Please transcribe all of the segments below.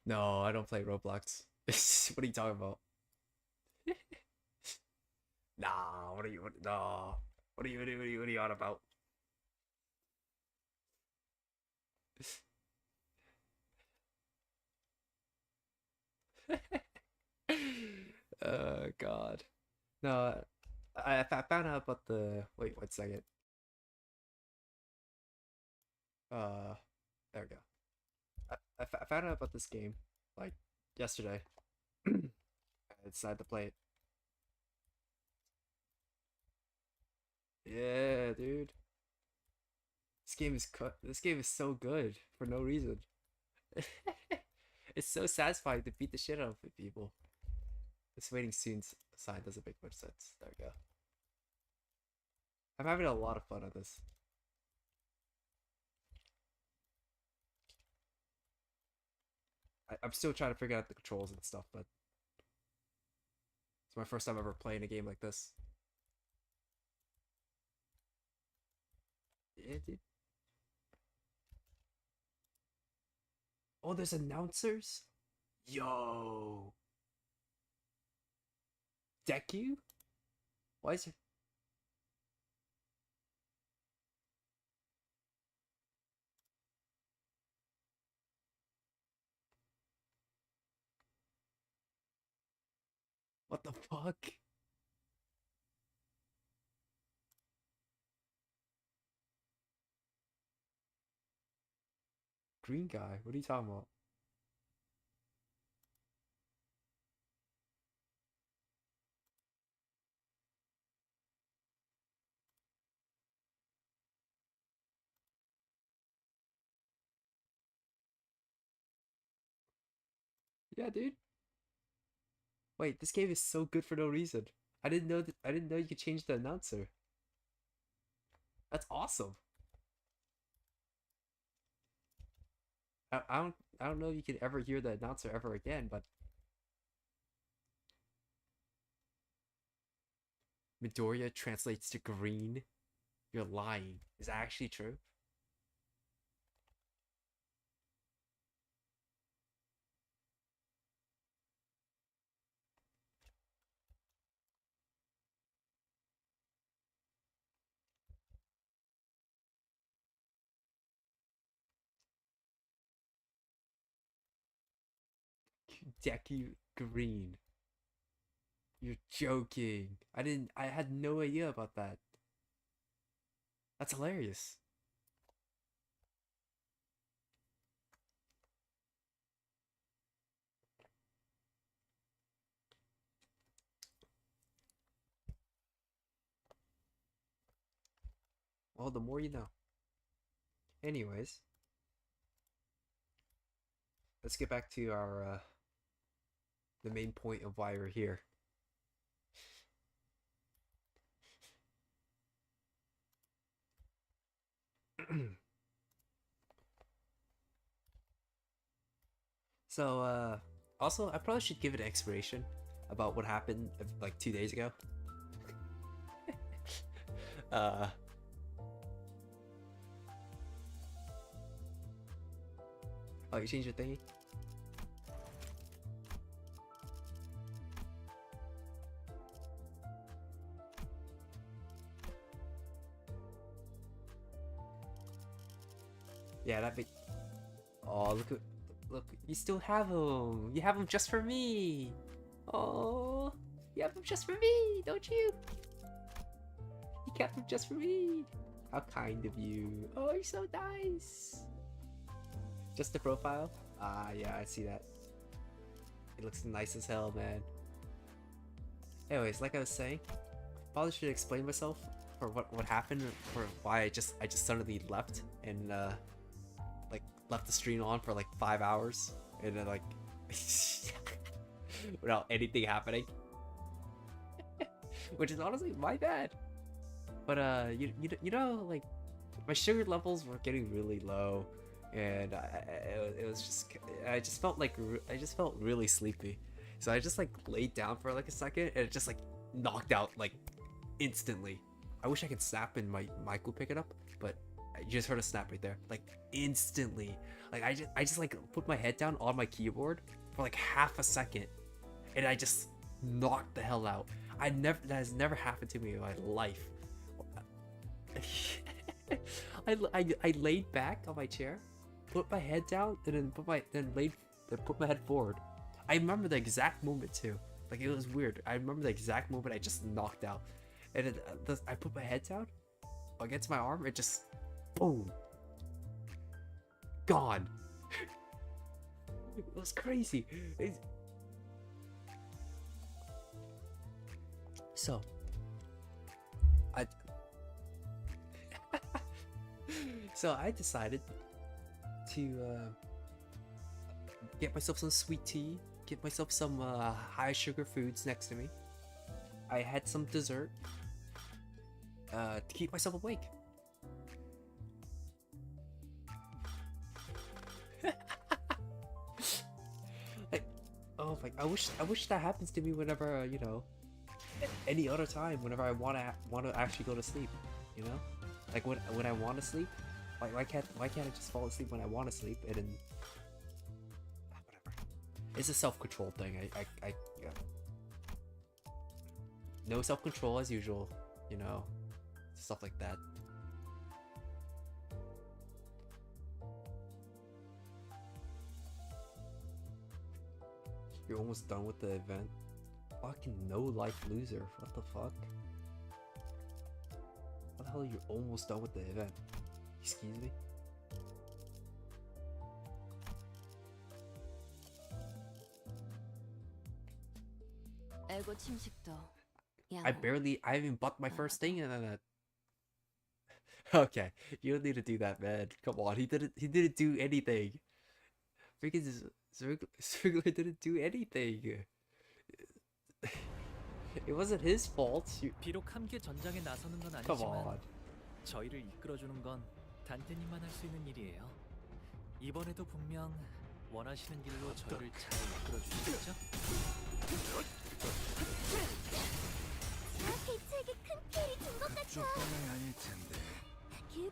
No, I don't play Roblox. What are you talking about? Nah, what are you? No, what are you on about? God. No, I found out about the. Wait, 1 second. Uh, there we go. I found out about this game like yesterday. I decided to play it. Yeah, dude. This game is so good for no reason. It's so satisfying to beat the shit out of people. This waiting soon sign doesn't make much sense. There we go. I'm having a lot of fun on this. I'm still trying to figure out the controls and stuff, but it's my first time ever playing a game like this. Yeah, dude. Oh, there's announcers? Yo. Deku? Why is it? What the fuck? Green guy? What are you talking about? Yeah, dude. Wait, this game is so good for no reason. I didn't know you could change the announcer. That's awesome. I don't know if you can ever hear the announcer ever again, but Midoriya translates to green. You're lying. Is that actually true? Deku green. You're joking. I had no idea about that. That's hilarious. Well, the more you know. Anyways, let's get back to our the main point of why we're here. So, also, I probably should give an explanation about what happened like 2 days ago. uh, oh, you changed your thingy? Yeah, that big. Oh, look, you still have them. You have them just for me. Oh, you have them just for me, don't you? You kept them just for me. How kind of you. Oh, you're so nice. Just the profile? Ah, yeah, I see that. It looks nice as hell, man. Anyways, like I was saying, probably should explain myself for what happened, for why I just suddenly left and like left the stream on for like 5 hours and then like without anything happening, which is honestly my bad. But you know, like my sugar levels were getting really low, and it was just I just felt really sleepy, so I just like laid down for like a second, and it just like knocked out like instantly. I wish I could snap and my mic would pick it up, but You just heard a snap right there, like instantly. Like I just like put my head down on my keyboard for like half a second, and I just knocked the hell out. That has never happened to me in my life. I laid back on my chair, put my head down, and then put my head forward. I remember the exact moment too. Like it was weird. I remember the exact moment I just knocked out, and then, I put my head down against my arm. It just boom, gone. It was crazy. So I decided to get myself some sweet tea, get myself some high sugar foods next to me. I had some dessert to keep myself awake. Like, oh my! I wish that happens to me whenever you know, any other time. Whenever I wanna actually go to sleep, you know, like when I want to sleep. Like why can't I just fall asleep when I want to sleep and then whatever. It's a self-control thing. I yeah. No self-control as usual, you know, stuff like that. You're almost done with the event. Fucking no life loser. What the fuck? What the hell are you almost done with the event? Excuse me? I haven't bought my first thing and then okay, you don't need to do that, man. Come on, he didn't do anything. Freaking Zergler didn't do anything. It wasn't his fault. 비록 함께 전장에 나서는 건 Come 아니지만 on. 저희를 이끌어주는 건 단테님만 할 수 있는 일이에요. 이번에도 분명 원하시는 길로 저희를 잘 이끌어 주시겠죠? 대책에 큰 피해를 준 것 같아. 아닐 텐데. 교육팀의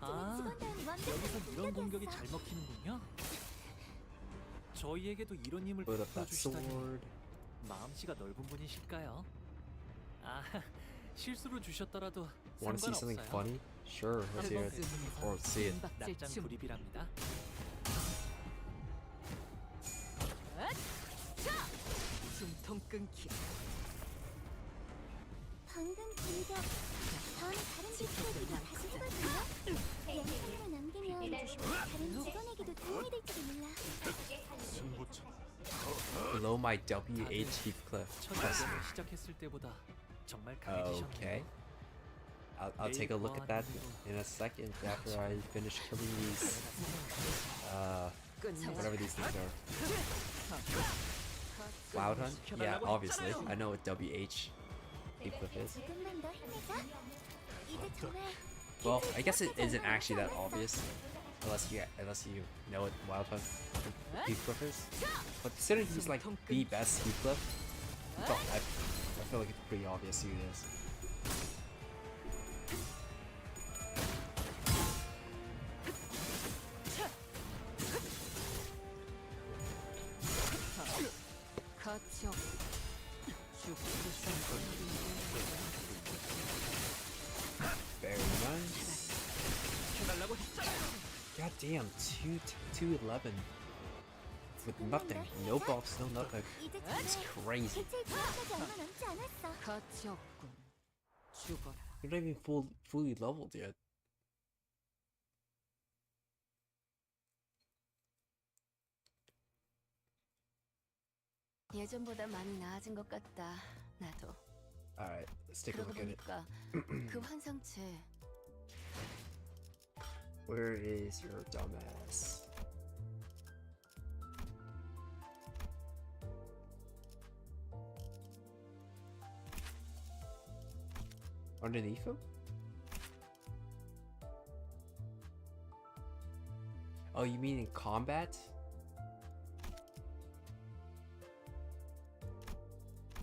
직원들은 완벽한 여기서 이런 공격이 공격이었어. 잘 먹히는군요. 저희에게도 이런 힘을 Put up that 보여주시다니 sword. 마음씨가 넓은 분이실까요? 아, 실수로 주셨더라도 Want to see something 상관없어요. funny? Sure, let's hear it. Or see it. 납작 불입이랍니다. 숨통 끊기. 방금 공격. 다음에 다른 디스트에게도 다시 해볼까요? 영상으로 남기면 다른 직원에게도 도움이 될지도 몰라. Below my WH Heathcliff. 처음에 시작했을 때보다 정말 강해지셨네요. Okay. I'll take a look at that in a second after I finish killing these whatever these things are. Cloud Hunt? Yeah, obviously. I know what WH Heathcliff is. 조금만 더 힘내자. 이제 정말 Well, I guess it isn't actually that obvious unless you know what Wild Hunt Heathcliff is. But considering he's like the best Heathcliff, I feel like it's pretty obvious who it is. Very nice. God damn, 211 with nothing, no buffs, no nothing. 이제 It's crazy. 대체 도착하지 얼마 남지 않았어. 가치 없군. 죽어라. You're not even fully leveled yet. 예전보다 많이 나아진 것 같다. 나도. Alright, let's take a 그러고 look at it. 보니까 그 환상체 Where is your dumbass? Underneath him? Oh, you mean in combat?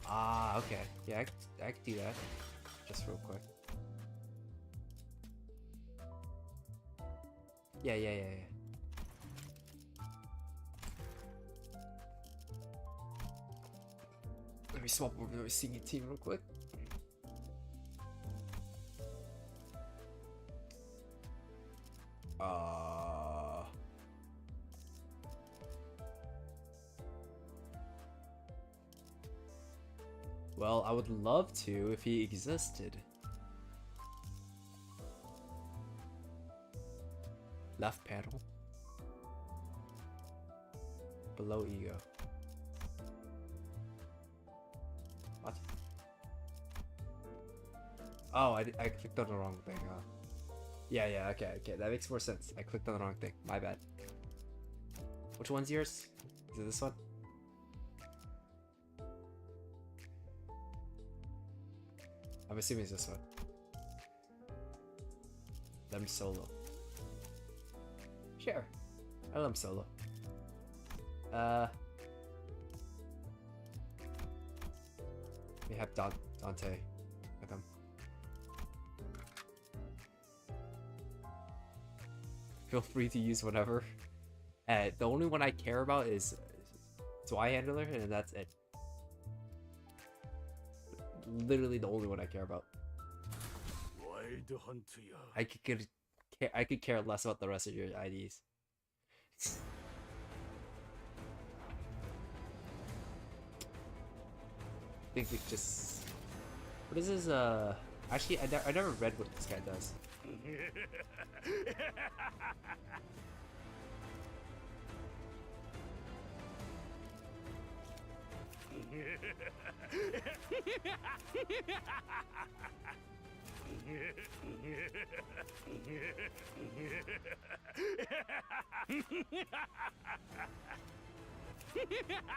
Ah, okay. Yeah, I could do that. Just real quick. Yeah, yeah, yeah, yeah. Let me swap over to my singing team real quick. Well, I would love to if he existed. Left panel. Below ego. What? Oh, I clicked on the wrong thing, huh? Yeah, okay, that makes more sense. I clicked on the wrong thing. My bad. Which one's yours? Is it this one? I'm assuming it's this one. Lem Solo. Sure. I love Solo. We have Dante with him. Feel free to use whatever. The only one I care about is Handler, and that's it. Literally the only one I care about. I could care less about the rest of your IDs. I think we just... What is this, Actually, I never read what this guy does.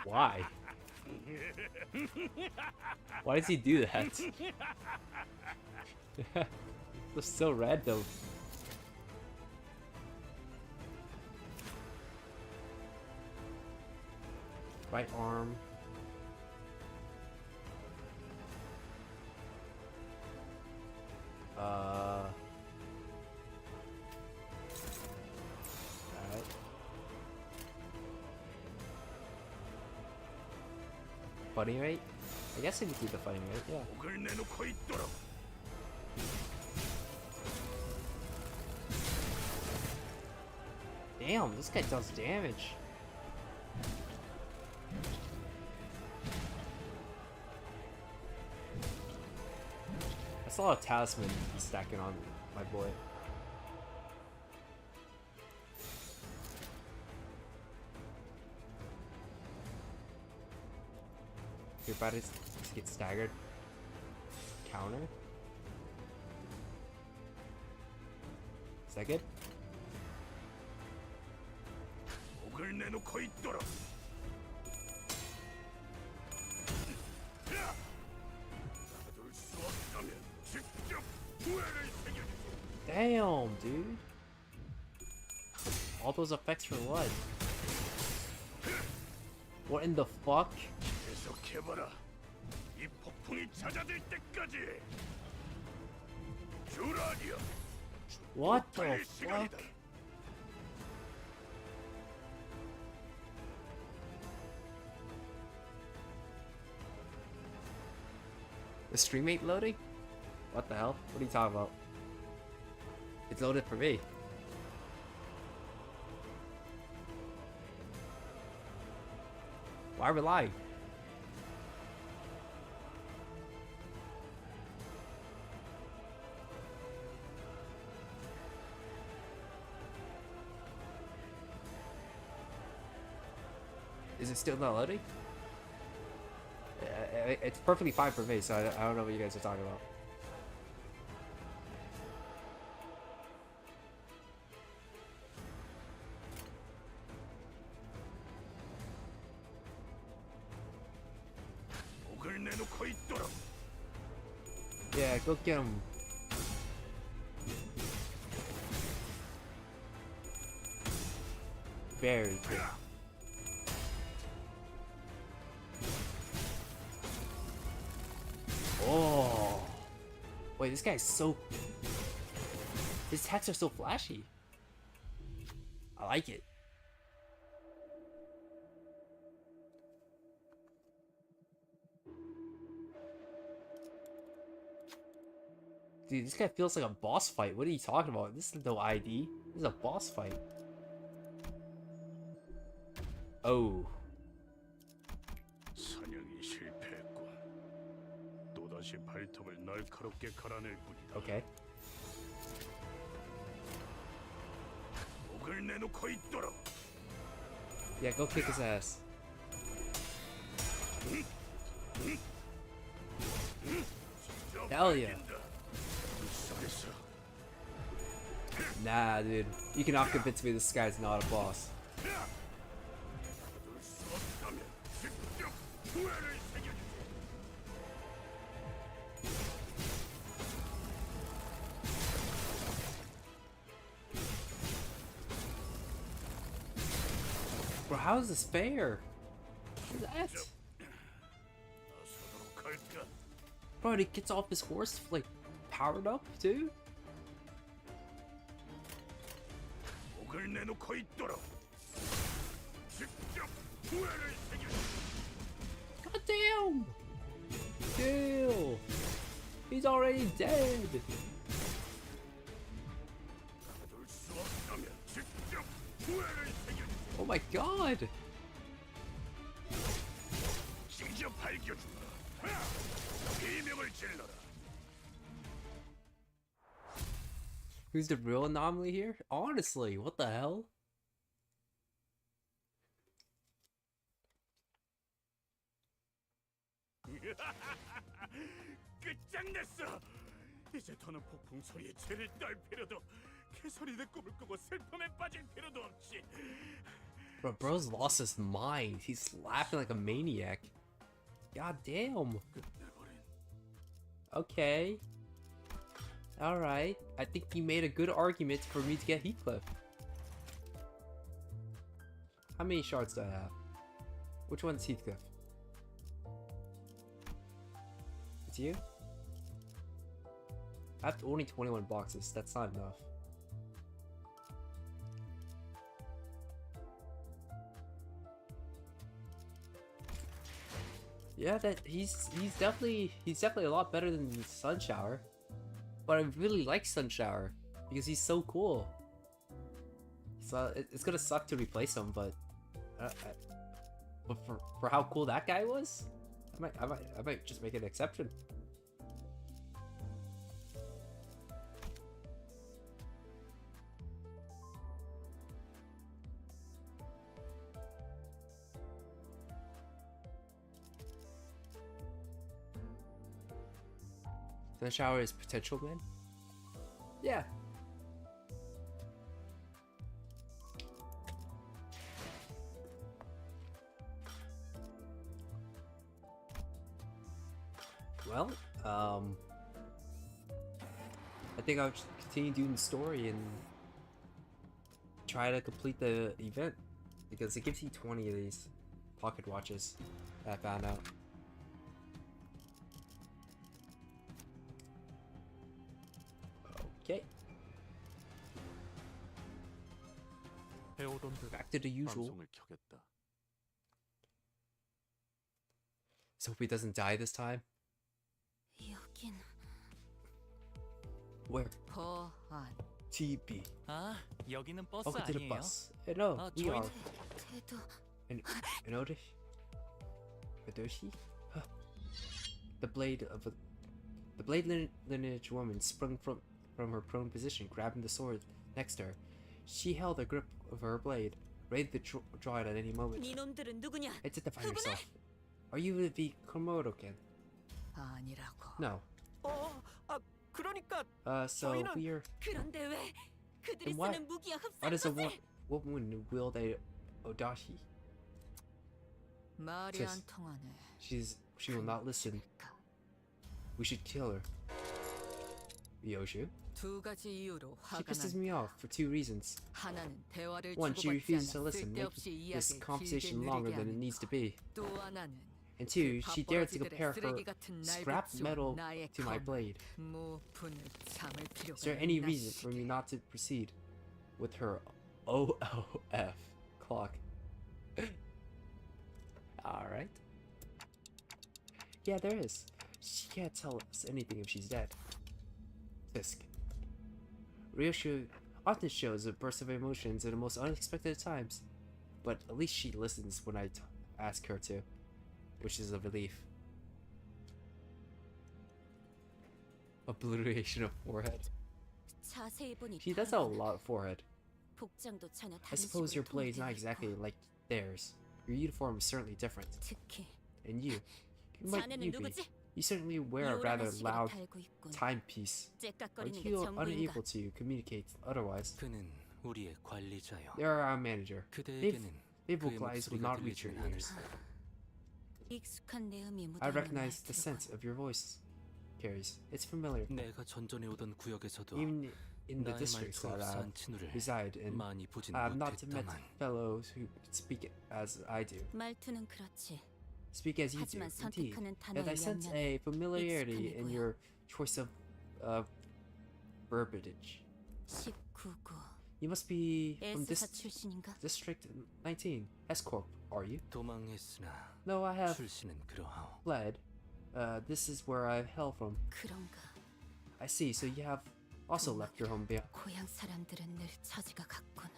Why? Why does he do that? That's so random. Right arm. Alright. Fighting rate? I guess I can keep the fighting rate, yeah. Damn, this guy does damage. That's a lot of talisman stacking on my boy. You're about to get staggered. Counter. Is that good? Damn, dude. All those effects for what? What in the fuck? What the fuck? The stream ain't loading? What the hell? What are you talking about? It's loaded for me. Why are we lying? Is it still not loading? It's perfectly fine for me, so I don't know what you guys are talking about. Yeah, go get him. Very good. Oh. Wait, this guy's so... His attacks are so flashy. I like it. Dude, this guy feels like a boss fight. What are you talking about? This is no ID. This is a boss fight. Oh. 사냥이 실패했군. 또다시 발톱을 날카롭게 갈아낼 뿐이다. Okay. 목을 내놓고 있도록. Yeah, go kick his ass. Hell yeah. 불쌍했어. Nah, dude. You cannot convince me this guy's not a boss. 받을 수 없다면 직접 후회를 새겨주지. Bro, how is this fair? What is that? 나서도록 할까? Bro, and he gets off his horse, like, powered up, too? 목을 내놓고 있도록. 직접 후회를 새겨주지. God damn! Damn! He's already dead! 받을 수 없다면 직접 후회를 새겨주지. Oh my god! 직접 밝혀주마. 비명을 질러라. Who's the real anomaly here? Honestly, what the hell? 끝장냈어. 이제 더는 폭풍 소리에 죄를 떨 필요도, 개소리는 꿈을 꾸고 슬픔에 빠질 필요도 없지. Bro, bro's lost his mind. He's laughing like a maniac. God damn. 끝내버린. Okay. Alright. I think you made a good argument for me to get Heathcliff. How many shards do I have? Which one's Heathcliff? It's you? I have only 21 boxes. That's not enough. Yeah, that he's definitely a lot better than Sunshower. But I really like Sunshower because he's so cool. So it's gonna suck to replace him, but for how cool that guy was, I might just make an exception. Sunshower is potential, man. Yeah. Well, I think I'll just continue doing the story and try to complete the event because it gives you 20 of these pocket watches that I found out. Okay, 해오던 대로 back to the usual. 방송을 켜겠다. So hope he doesn't die this time. 여긴 Where? 보안. TB. 아, 여기는 버스 Welcome to the 아니에요? bus. No, 아, we 저희- are. 태도 An Odish? Adoshi? Huh. The blade lineage woman sprung from her prone position, grabbing the sword next to her. She held a grip of her blade, ready to draw it at any moment. 니놈들은 누구냐? Identify yourself. Are you the Komodo-ken? 아니라고. No. 그러니까 So 저희는- we're... 그런데 왜 그들이 Then what? 쓰는 무기야 Why does a 흡사한 woman wield a Odashi? 말이 Sis. 안 통하네. She will not listen. We should kill her. Yoshu? 두 가지 이유로 She 화가 pisses 난. me off for two reasons. 하나는 대화를 One, she 주고받지 refuses to 않아 listen, 쓸데없이 making this 이야기를 conversation 길게 longer 느리게 than it 하는 needs to 거. be. 또 하나는 And two, she dared to compare her 밥버러지들의 쓰레기 같은 scrap 날붙수 metal 나의 to my 검. blade. 무분을 참을 필요가 Is there any 있나 reason for 싶게. me not to proceed with her OOF. Clock. Alright. Yeah, there is. She can't tell us anything if she's dead. Fisk. Ryoshu often shows a burst of emotions in the most unexpected times, but at least she listens when I ask her to, which is a relief. Obliteration of forehead. 자세히 보니 She does have a lot of forehead. 복장도 전혀 I 다른 suppose your 식으로 blade's not 통일되어 exactly 있고, like theirs. Your uniform is certainly different. 특히 And you might 자네는 you be? 누구지? You certainly wear a rather 요란한 시계를 loud 달고 있군. timepiece. Are 째깍거리는 게 you 전부인가? unable to communicate otherwise? 그는 우리의 관리자요. They're our manager. 그대에게는 They 그의 vocalize will 목소리가 not reach your 들리지는 ears. 익숙한 내음이 I 묻어있는 recognize the 말투고. sense of your voice carries. It's familiar. 내가 전전해 오던 구역에서도 Even in the 나의 districts 말투 that I 없어 친구를 reside in, 많이 보진 I have not met 못했다만 fellows who speak as I do. 말투는 그렇지. Speak as you do, 하지만 indeed. 선택하는 Yet I 단어의 sense 양면은 a familiarity 익숙함이 in 보여. your choice of verbiage. 19구. You must be from S사 this 출신인가? District 19, S-Corp, are you? 도망했으나 No, I have 출신은 그러하오. fled. This is where I hail from. 그런가. I see, so you have also left your home beyond. 고향 사람들은 늘 처지가 같군.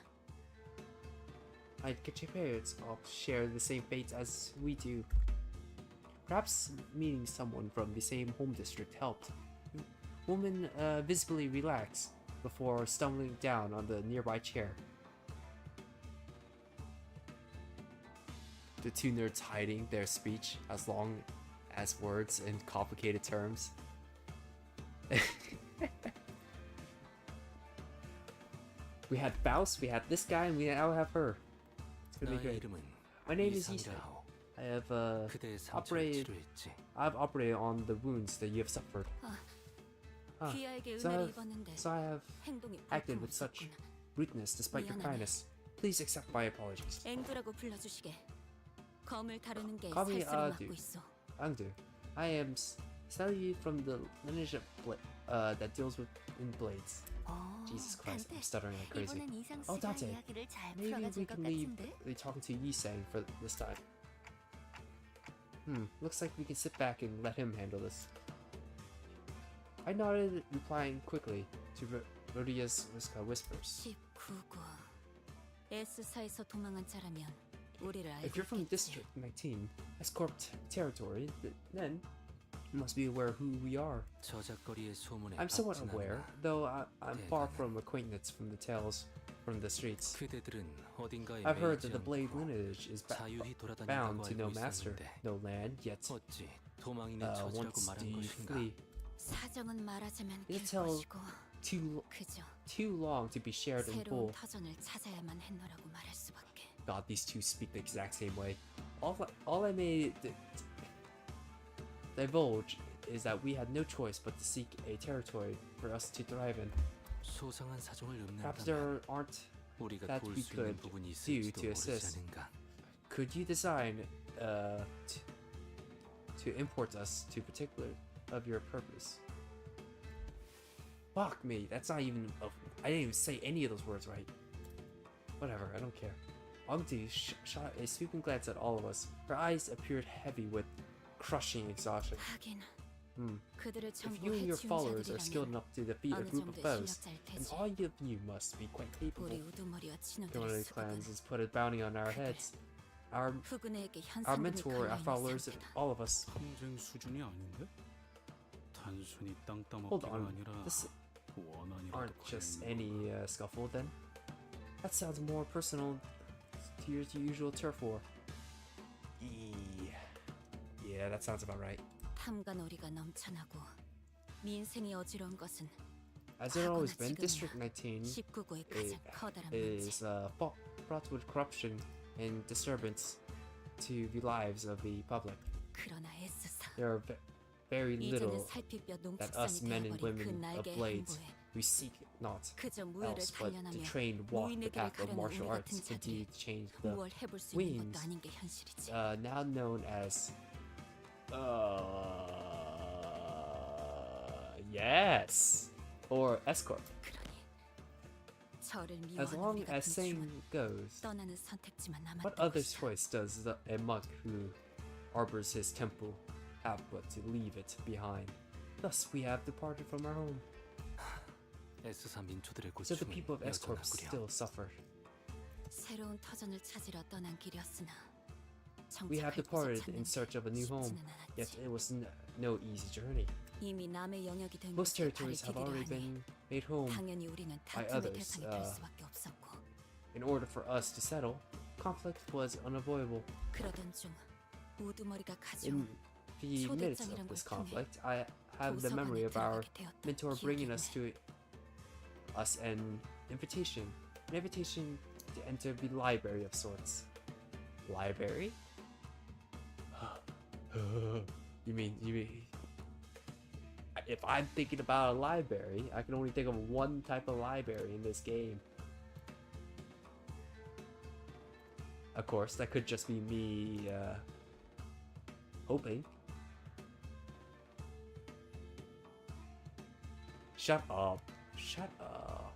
I get your parents all share the same fate as we do. Perhaps meeting someone from the same home district helped. Woman visibly relaxed before stumbling down on the nearby chair. The two nerds hiding their speech as long as words in complicated terms. We had Faust, we had this guy, and we now have her. It's gonna be 나의 great. 이름은 My name is Isai. 이상이라오. I have 그대의 상처를 operated. 치료했지. I've operated on the wounds that you have suffered. Huh. 귀하에게 So 은혜를 I've, 입었는데 so I have 행동이 acted with such 볼품없었구나. rudeness despite your 미안하네. kindness. Please accept my apologies. 앵두라고 불러주시게. 검을 다루는 게 Call me 살수록 Adu. 맡고 있어. Angdu. I am Sally from the lineage of that deals with in blades. Jesus Christ, I'm stuttering like crazy. 이번엔 이상 Oh, 씨가 Dante. 이야기를 잘 Maybe 풀어가줄 we 것 can leave 같은데. talking to Yisang for this time. Looks like we can sit back and let him handle this. I nodded, replying quickly to Rodia's whispers. 19구. S사에서 도망한 자라면 우리를 알고 If you're from 있겠지. District 19, S-Corp territory, then you must be aware who we are. 저작거리의 소문에 I'm somewhat 박진 aware, 않아. though I'm far from acquaintance from the tales from the streets. 그대들은 어딘가에 I've heard 매이지 that the Blade 않고 lineage is 자유히 bound 돌아다닌다고 to no 알고 master, 있었는데 no land, yet 어찌 도망이는 처지라고 once 말한 do you 것인가? flee. 사정은 말하자면 You 길 tell 것이고 그저 too long to be shared in 새로운 full. 터전을 찾아야만 했노라고 말할 수밖에. God, these two speak the exact same way. All I may divulge is that we had no choice but to seek a territory for us to thrive in. 소상한 사정을 Perhaps 읊는다면 there aren't 우리가 that 도울 we 수 있는 could 부분이 do 있을지도 to 모르지 assist. 않은가? Could you design to import us to particular of your purpose? Fuck me, that's not even I didn't even say any of those words right. Whatever, I don't care. Angdu shot a sweeping glance at all of us. Her eyes appeared heavy with crushing exhaustion. 하긴 그들을 If 전부 you and your 해치운 followers are skilled 자들이라면 enough to defeat a 어느 group of 정도의 foes, 실력자일 then 테지. all of you must be quite capable. 우리 우두머리와 One 친구들의 of the 수국은 clans has put a bounty on our heads. Our 후근에게 our 현상금이 mentor, our 걸려있는 followers, 상태다. all of us. 평생 수준이 아닌데? 단순히 땅 Hold 따먹기가 on, 아니라 this 원한이라도 aren't just 걸린 any scuffle then. That sounds more personal to your usual turf war. Yeah, that sounds about right. 탐관오리가 넘쳐나고 민생이 어지러운 것은 As it always 과거나 been, District 지금이나 19 19구의 가장 커다란 is 문제. fraught with corruption and disturbance to the lives of the public. 그러나 S사 There are very 이제는 little 살피뼈 that us 농축산이 men and 되어버린 그 women of 날개의 blades 행보에 who seek not 그저 무예를 else but to 단련하며 train walk the 무인의 길을 path of 가려는 martial 우리 arts 같은 continue 자들이 to change the 무얼 해볼 수 있는 wings, 것도 아닌 게 현실이지. now known as yes or S-Corp. 그러니 저를 As 미워하는 long 우리 as 같은 saying 주은 goes, 떠나는 선택지만 what 남았던 other 것이야. choice does a monk who harbors his temple have but to leave it behind? Thus we have departed from our home. S사 민초들의 So the 고충은 people of S-Corp 여전하구려. still suffer. 새로운 터전을 찾으러 떠난 길이었으나 We have 정착할 곳을 departed in 찾는 search of a new home, 쉽지는 yet 않았지. it was no easy journey. 이미 남의 영역이 된 Most 곳에 발을 territories have 디디려 already 하니 been made home. 당연히 우리는 by 다툼의 others, 대상이 될 수밖에 없었고 In order for us to settle, conflict was unavoidable. 그러던 중 우두머리가 In 가져온 the midst of this conflict, I have the memory of our mentor bringing us to an invitation to enter the library of sorts. Library? You mean if I'm thinking about a library, I can only think of one type of library in this game. Of course, that could just be me hoping. Shut up. Shut up.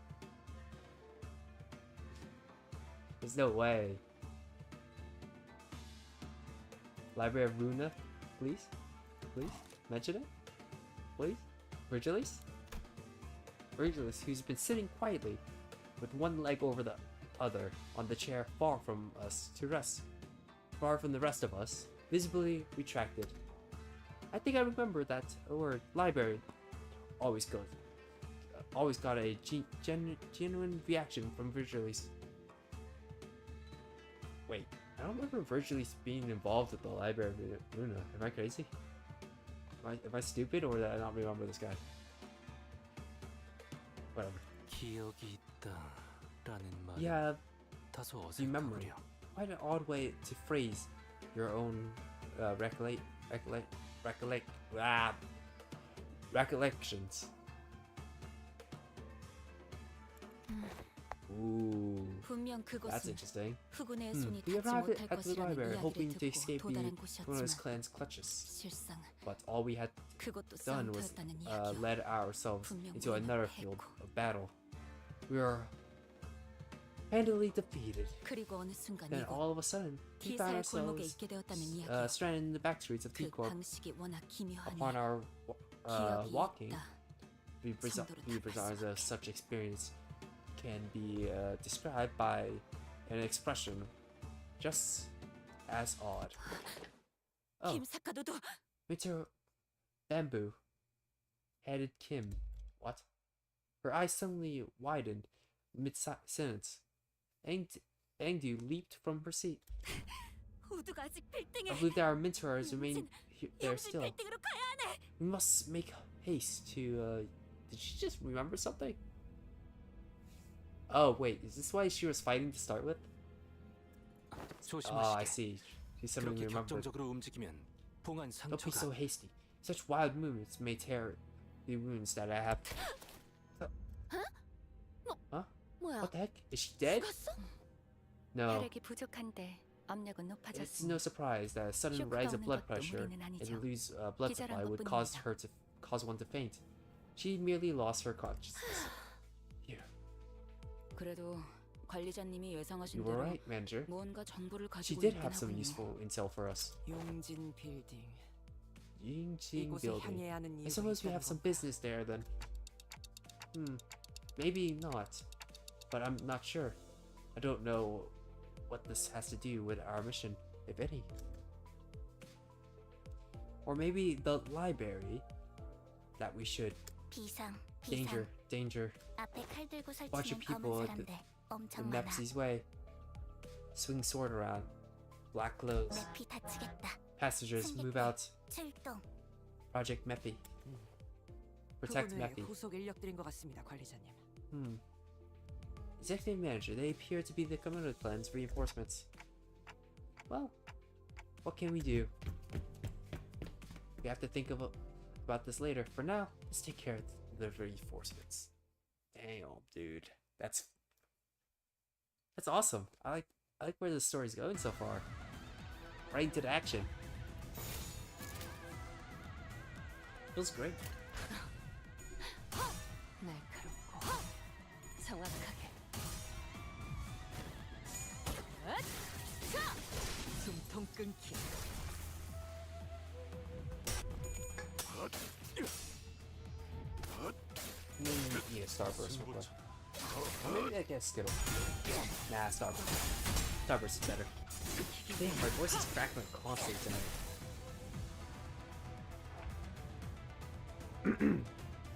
There's no way. Library of Runa, please? Please? Mention it? Please? Virgilis? Virgilis, who's been sitting quietly with one leg over the other on the chair far from us to rest. Far from the rest of us, visibly retracted. I think I remember that word, library. Always got a genuine reaction from Virgilis. Wait, I don't remember Virgilis being involved with the library of Luna. Am I crazy? Am I stupid, or did I not remember this guy? Whatever. 기억이 있다라는 말. Yeah, 다소 the memory. 어색하구려. Quite an odd way to phrase your own recollections. Ooh, 분명 that's 그곳은 interesting. 후군의 손이 We 닿지 arrived 못할 at the 것이라는 library 이야기를 hoping to 듣고 escape the 도달한 Luna's 곳이었지만 clan's clutches, 실상 but all we had 그것도 done was 싸움터였다는 이야기요. led ourselves 분명 into 우리는 another 패했고. field of battle. We were handily defeated. 그리고 어느 순간 Then 이곳 all of a sudden, we found T사의 골목에 ourselves 있게 되었다는 이야기요. stranded in the back streets of 그 T-Corp. 방식이 워낙 기묘하니 Upon our 기억이 walking, 있다. we presage such experience can be described by an expression just as odd. Oh, 김사카도도 Mr. Bamboo headed Kim. What? Her eyes suddenly widened mid-sentence. Angdu leaped from her seat. 우두가 아직 빌딩에 I believe that our mentors remain there 영지 still. 빌딩으로 가야 하네. We must make haste to, did she just remember something? Oh, wait, is this why she was fighting to start with? Oh, I 조심하시게. see. She suddenly 그렇게 remembered. 격정적으로 움직이면 봉한 Don't be so 상처가. hasty. Such wild movements may tear the wounds that I have. Huh? 뭐야? What the heck? Is she dead? 죽었어? No. 혈액이 부족한데 압력은 It's 높아졌으니 no surprise that a sudden 쇼크가 rise of 오는 blood 것도 pressure 무리는 and 아니죠. loose blood 기절한 supply would cause 것뿐입니다. her to cause one to faint. She merely lost her consciousness. Here, 그래도 관리자님이 예상하신 you were 대로 right, manager. 뭔가 정보를 She 가지고 did 있긴 have some 하군요. useful intel for us. 용진 빌딩. Yingjing 이곳에 building. 향해야 하는 I 이유가 suppose we 있다는 have some 건가? business there then. Maybe not, but I'm not sure. I don't know what this has to do with our mission, if any. Or maybe the library that we should. 비상, Danger, 비상. danger. 앞에 칼 들고 Bunch of 설치는 people 검은 at the 사람들 엄청 많아. Mepsi's way. Swing sword around. Black clothes. 맵이 다치겠다. Passengers move out. 출동. Project Meppy. Protect 그분의 Meppy. 후속 인력들인 것 같습니다, 관리자님. Executive manager, they appear to be the Komodo clan's reinforcements. Well, what can we do? We have to think about this later. For now, let's take care of the reinforcements. Damn, dude. That's awesome. I like where the story's going so far. Right into the action. Feels great. 날카롭고 정확하게 Starburst real quick. Or maybe I get Skittle. Nah, Starburst. Starburst is better. Damn, my voice is crackling constantly tonight.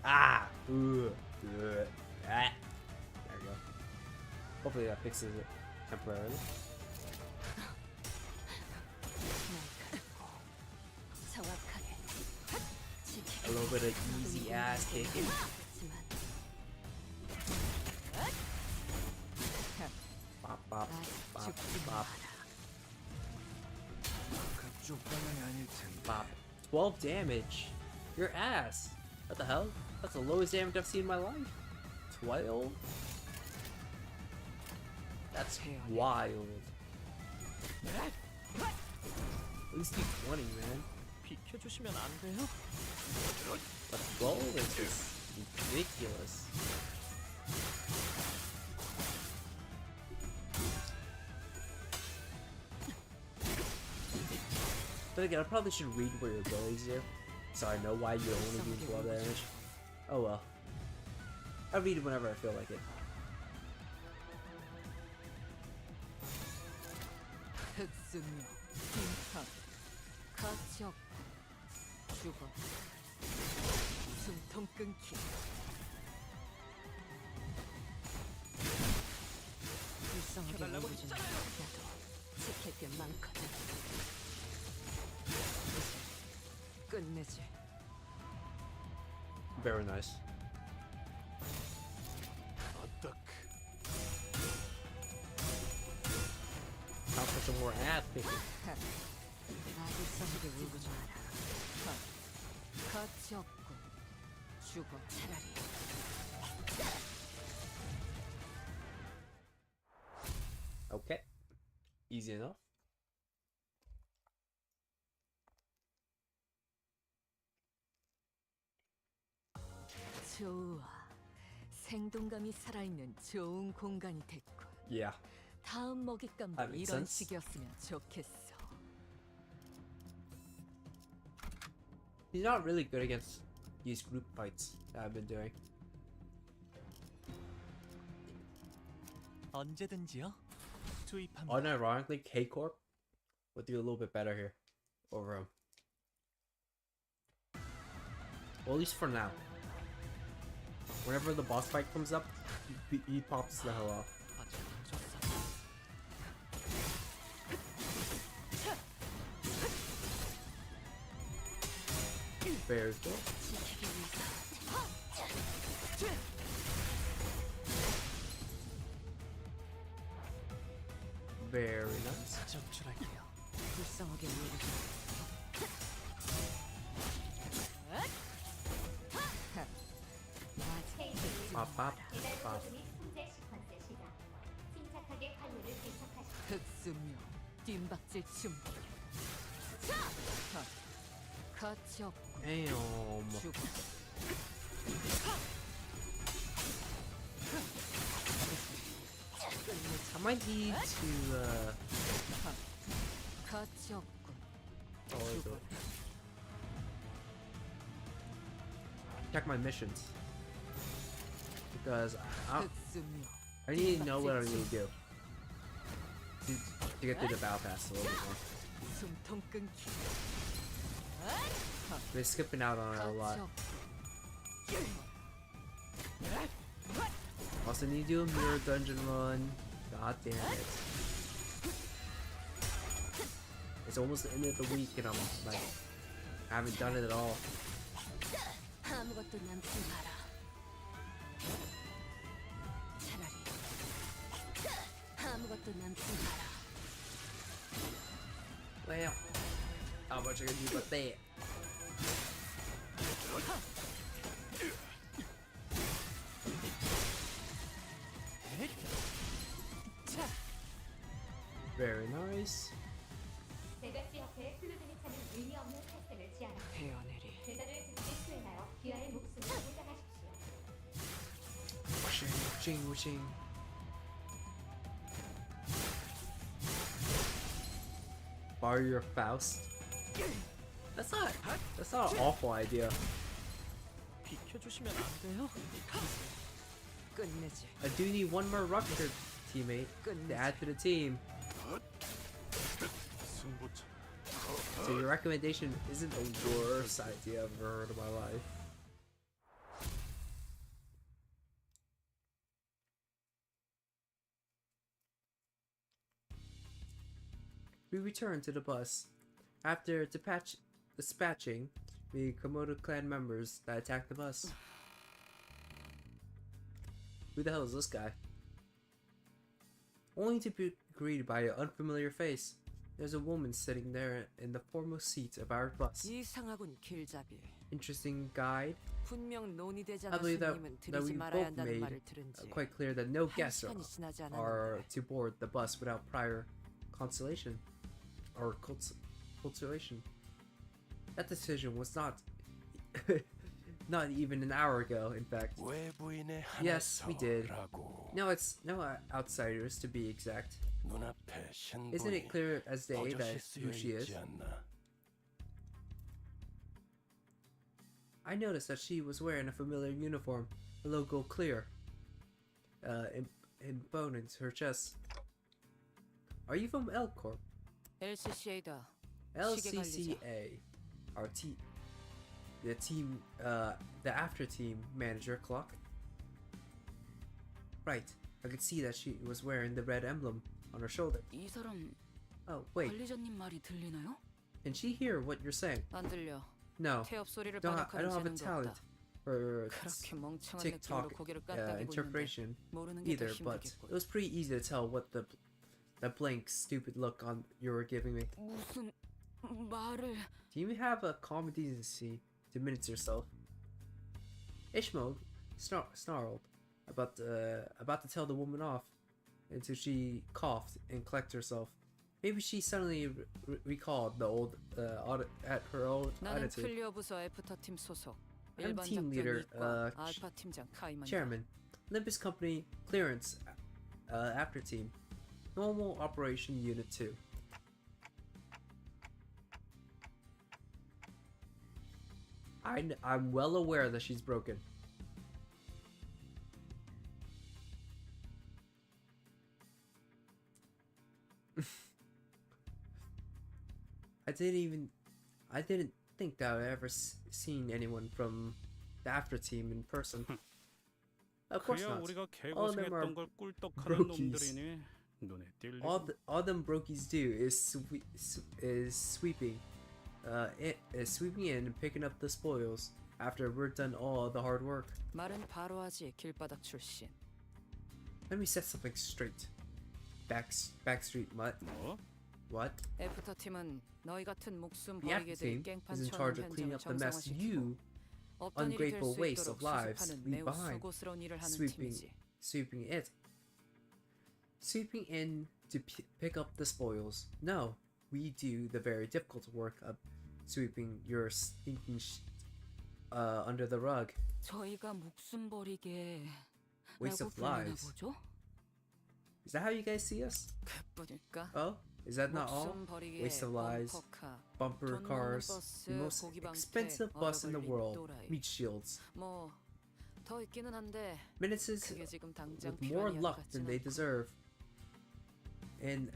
Ah! Ugh. Ugh. Ah. There we go. Hopefully that fixes it temporarily. 정확하게 A little bit of easy ass kicking. Bop, bop, bop, bop, 그쪽 방향이 아닐 텐데. bop. 12 damage. Your ass. What the hell? That's the lowest damage I've seen in my life. 12? That's wild. At least do 20, man. 비켜주시면 안 돼요? But 12 is just ridiculous. But again, I probably should read where your abilities do, so I know why you're only doing 12 damage. Oh well. I read it whenever I feel like it. 흑수명, 빈탑, 가치없고, 죽어, 숨통 끊기. 불쌍하게 울어주는 나도 지킬 게 많거든. 끝내지. Very nice. 어떡. Time for some more ass picking. 불쌍하게 울고지 마라. 가치 없고, 죽어 차라리. Okay. Easy enough. 좋아. 생동감이 살아있는 좋은 공간이 됐군. Yeah. 다음 먹잇감도 That makes 이런 sense. 식이었으면 좋겠어. He's not really good against these group fights that I've been doing. 언제든지요. 투입합니다. Unironically, K-Corp would do a little bit better here over him. Well, at least for now. Whenever the boss fight comes up, he pops the hell off. 아직 안 줬어. Bears go. 지키기 위해서 Very nice. 정출할게요. 불쌍하게 울고지 Pop, pop, pop. 흑수묘, 뜀박질 준비. 가치 없고, Damn. 죽어. I might need to, 가치 없고, oh, check my missions. Because 흑수묘. I need to know what I need to do to get through the battle pass a little bit more. 숨통 끊기. They're skipping out on it a lot. 가치 없고, Also need to do a mirror dungeon run. God damn it. It's almost the end of the week and I'm like, I haven't done it at all. 아무것도 남지 마라. 차라리 아무것도 남지 마라. Well, how much I can do about that? Very nice. 베가스 옆에 플루드니 차는 의미 없는 탈색을 지향. 헤어내리. 대단을 즉시 수행하여 귀하의 목숨을 보장하십시오. Whooshing, whooshing, whooshing. Borrow your Faust. That's not an awful idea. 비켜주시면 안 돼요? 끝내지. I do need one more rocket teammate to add to the team. 승부처. So your recommendation isn't the worst idea I've ever heard in my life. We return to the bus. After dispatching the Komodo clan members that attacked the bus. Who the hell is this guy? Only to be greeted by an unfamiliar face. There's a woman sitting there in the foremost seat of our bus. 이상하군 길잡이. Interesting guide. 분명 논의되지 I 않은 believe that 손님은 we 들이지 말아야 both 한다는 made 말을 들은지 quite clear that no 한 guests 시간이 지나지 are 않았는데 to board the bus without prior consultation or consultation. That decision was not not even an hour ago, in fact. 외부인의 Yes, we did. 하나서라고. No, it's no outsiders to be exact. 눈앞에 신분이 Isn't it clear as day 버젓이 that 쓰여 who she is? 있지 않나? I noticed that she was wearing a familiar uniform, the logo clear, imponent to her chest. Are you from L Corp? LCCA다. LCCA, our team, the after team manager clock. Right, I could see that she was wearing the red emblem on her shoulder. 이 사람 Oh wait, 관리자님 말이 들리나요? can she hear what you're saying? 안 들려. No, 태엽 소리를 I 반역하는 don't have a 재능도 talent 없다. for 그렇게 멍청한 TikTok 느낌으로 고개를 까딱이고 있는데 interpretation 모르는 게 더 either, but 힘들겠군. it was pretty easy to tell what the blank stupid look on you were giving me. 무슨 말을 Do you have a common decency to mince yourself? Ishmael snarled, about to tell the woman off, until she coughed and collected herself. Maybe she suddenly recalled the old at her old 나는 attitude. 클리어 부서 애프터 팀 소속. I'm 일반 team 작전 leader, 이과 알파 팀장 카이먼. Chairman, Limbus Company clearance after team, normal operation unit 2. I'm well aware that she's broken. I didn't think that I'd ever seen anyone from the after team in person. Of course 그야 not. 우리가 All of them are 개고생했던 걸 꿀떡하는 brookies. 놈들이니 눈에 띌리고. All them brokies do is sweeping, sweeping in and picking up the spoils after we're done all the hard work. 말은 바로 하지 길바닥 출신. Let me set something straight. Backstreet mutt. 뭐? What? 애프터 팀은 너희 같은 목숨 The after 버리게들이 team 깽판 is in 쳐놓은 charge of cleaning 현장을 up the mess 정상화시키고 you, 없던 일이 될 ungrateful 수 waste 있도록 of lives, 수습하는 leave 매우 behind. 수고스러운 일을 하는 Sweeping 팀이지. sweeping in to pick up the spoils. No, we do the very difficult work of sweeping your stinking under the rug. 저희가 목숨 버리게 Waste 라고 of 불리나 lives. 보죠? Is that how you guys see us? 그뿐일까? Oh, is that not all? 목숨 버리게 Waste of lives, 범퍼카, bumper 돈 cars, 많은 버스, the most 고기 방패, expensive bus in the 얼어 걸린 world, 또라이. meat shields, 뭐더 있기는 한데 menaces 그게 지금 당장 with more 필요한 이야기 luck 같진 than they 않고. deserve, and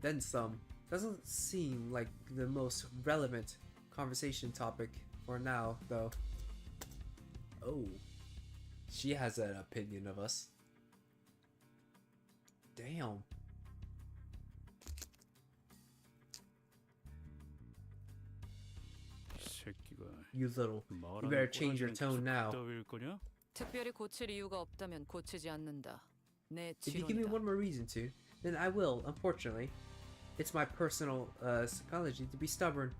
then some. Doesn't seem like the most relevant conversation topic for now, though. Oh, she has an opinion of us. Damn. 새끼가 You little. You 말하는 better change your 꼬라지는 tone 계속 now. 그따위일 거냐? 특별히 고칠 이유가 없다면 고치지 않는다. 내 If you give me 지론이다. one more reason to, then I will, unfortunately. It's my personal psychology to be stubborn,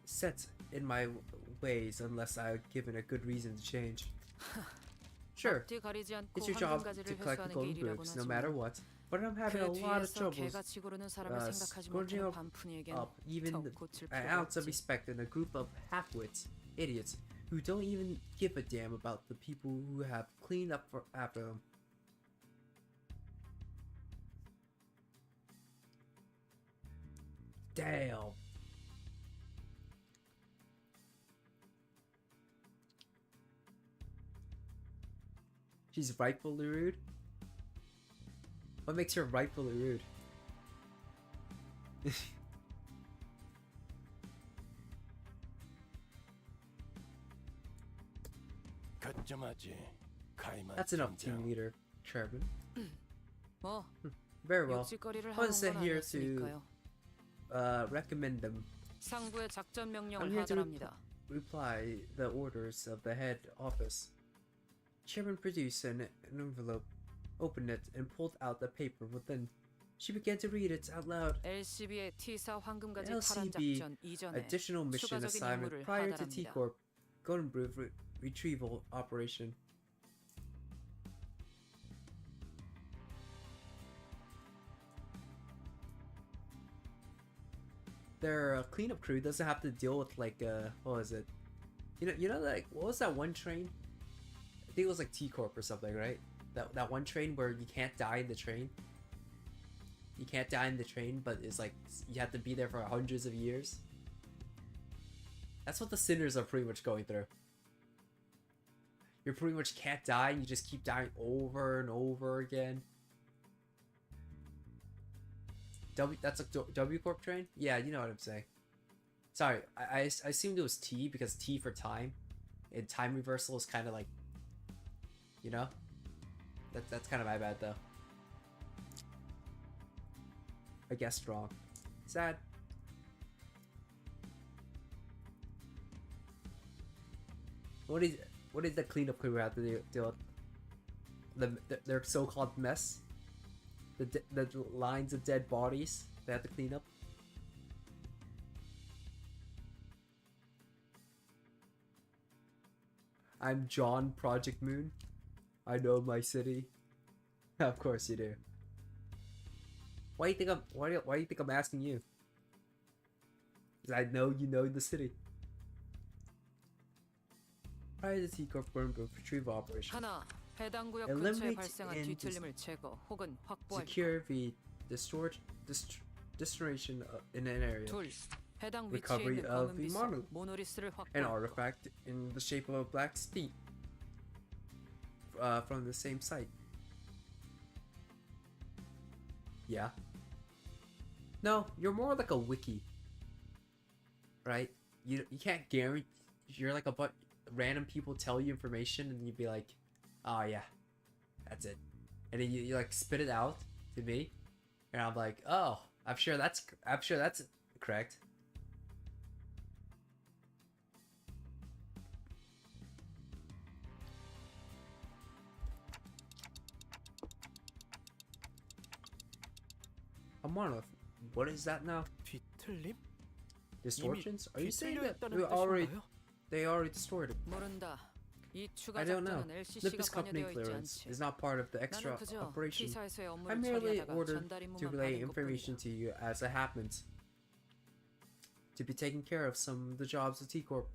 set in my ways unless I'm given a good reason to change. Sure, 앞뒤 가리지 않고 it's your 한 job 가지를 to collect the 회수하는 게 golden 일이라고는 bricks no 하지만 matter what, but I'm having 그 a lot of 뒤에서 troubles 개가 지구르는 사람을 생각하지 scrounging 못하는 up, 반푼이에겐 even 더 고칠 an 필요가 ounce of 없지. respect in a group of half-wits, idiots, who don't even give a damn about the people who have cleaned up after them. Damn. She's rightfully rude? What makes her rightfully rude? That's enough, team leader Chairman. 뭐 Very well. 욕짓거리를 I was 하는 건 here to 아니었으니까요. recommend them. 상부의 작전 I'm 명령을 here to 하달합니다. reply the orders of the head office. Chairman produced an envelope, opened it, and pulled out the paper within. She began to read it out loud. LCB의 T사 황금가지 탈환 LCB 작전 이전에 additional mission 추가적인 assignment 임무를 prior to 하달합니다. T-Corp Golden Brew retrieval operation. Their cleanup crew doesn't have to deal with like what was it? You know like what was that one train? I think it was like T-Corp or something, right? That one train where you can't die in the train. You can't die in the train, but it's like you have to be there for hundreds of years. That's what the sinners are pretty much going through. You pretty much can't die, you just keep dying over and over again. That's a W Corp train? Yeah, you know what I'm saying. Sorry, I assumed it was T because T for time. And time reversal is kind of like, you know? That's kind of my bad though. I guessed wrong. Sad. What did the cleanup crew have to deal with? Their so-called mess? The lines of dead bodies they have to clean up? I'm John Project Moon. I know my city. Of course you do. Why do you think I'm asking you? Because I know you know the city. Prior to T-Corp retrieval operation, 하나, 해당 구역 근처에 eliminate 발생한 and 뒤틀림을 제거 혹은 확보할 것. secure the destination in an area. 둘, 해당 위치에 Recovery 있는 of 검은 the 비석 모노리스를 An 확보할 것. artifact in the shape of a black steed from the same site. Yeah. No, you're more like a wiki, right? You can't guarantee. You're like a but random people tell you information and you'd be like, oh yeah, that's it, and then you like spit it out to me, and I'm like, oh, I'm sure that's correct. A monolith. What is that now? 뒤틀림? Distortions? Are you saying that 뒤틀렸다는 they already distorted? 모른다. 이 추가 I don't know. 작전은 LCC가 Limbus Company 관여되어 있지 clearance 않지. is not part of the 나는 extra 그저 operation. T사에서의 I 업무를 merely 처리하다가 ordered 전달 to 임무만 relay 받은 information 것뿐이야. to you as it happens. To be taking care of some of the jobs of T-Corp.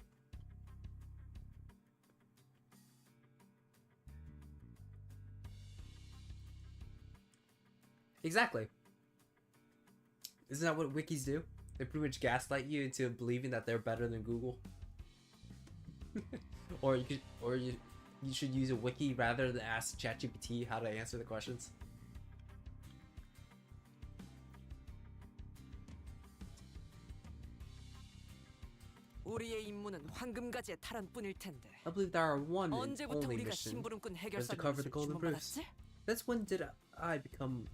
Exactly. Isn't that what wikis do? They pretty much gaslight you into believing that they're better than Google. or you should use a wiki rather than ask ChatGPT how to answer the questions. 우리의 임무는 황금가지의 탈환뿐일 텐데 I believe that our one and 언제부터 only 우리가 mission 심부름꾼 was to 해결사 cover the 노릇을 golden proofs. 주문받았지? That's when did I become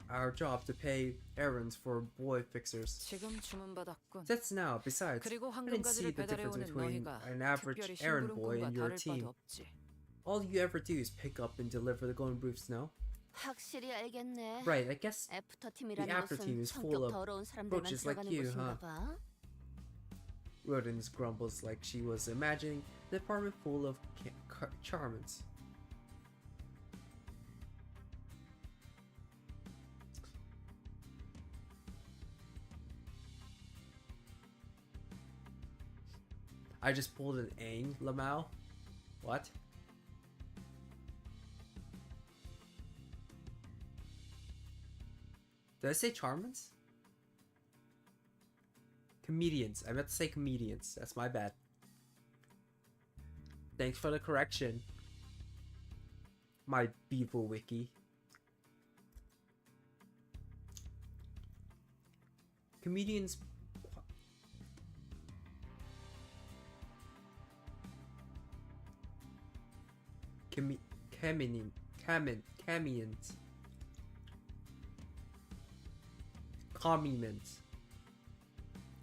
our job to pay errands for boy fixers. 지금 주문받았군. That's now. Besides, 그리고 I didn't see 황금가지를 the difference 배달해오는 between 너희가 an average 특별히 errand boy 심부름꾼과 and your 다를 team. 바도 없지. All you ever do is pick up and deliver the golden proofs now. 확실히 알겠네. Right, I guess 애프터 the 팀이라는 after team 것은 is full 성격 of 더러운 사람들만 roaches like 들어가는 you, 곳인가 huh? 봐. Rodens grumbles like she was imagining the apartment full of charmants. I just pulled an Aang Lamau. What? Did I say charmants? Comedians. I meant to say comedians. That's my bad. Thanks for the correction. my beautiful wiki. Comedians. Camions. Communants.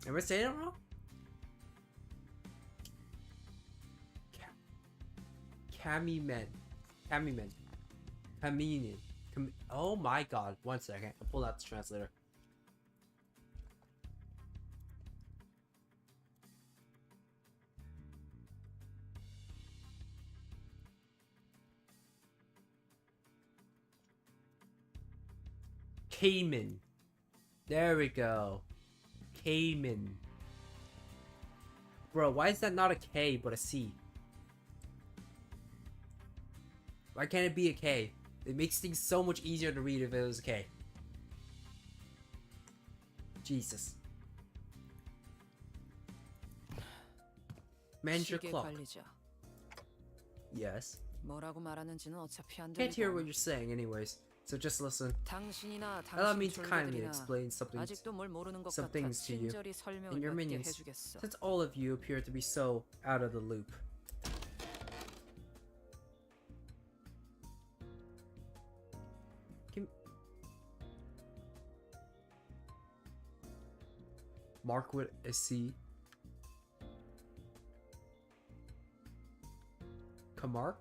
Am I saying it wrong? Camimen. Comedian. Oh my god. 1 second. I'll pull out the translator. Cayman. There we go. Cayman. Bro, why is that not a K but a C? Why can't it be a K? It makes things so much easier to read if it was a K. Jesus. Manager 시계 clock. 관리자. Yes. 뭐라고 말하는지는 어차피 안 Can't hear 들리고. what you're saying anyways. So just listen. 당신이나 Allow me 당신 to kindly 졸부들이나 explain something 아직도 뭘 모르는 것 some 같아 things to you 친절히 and 설명을 your 몇 개 minions, 해주겠어. since all of you appear to be so out of the loop. Mark with a C. Camark?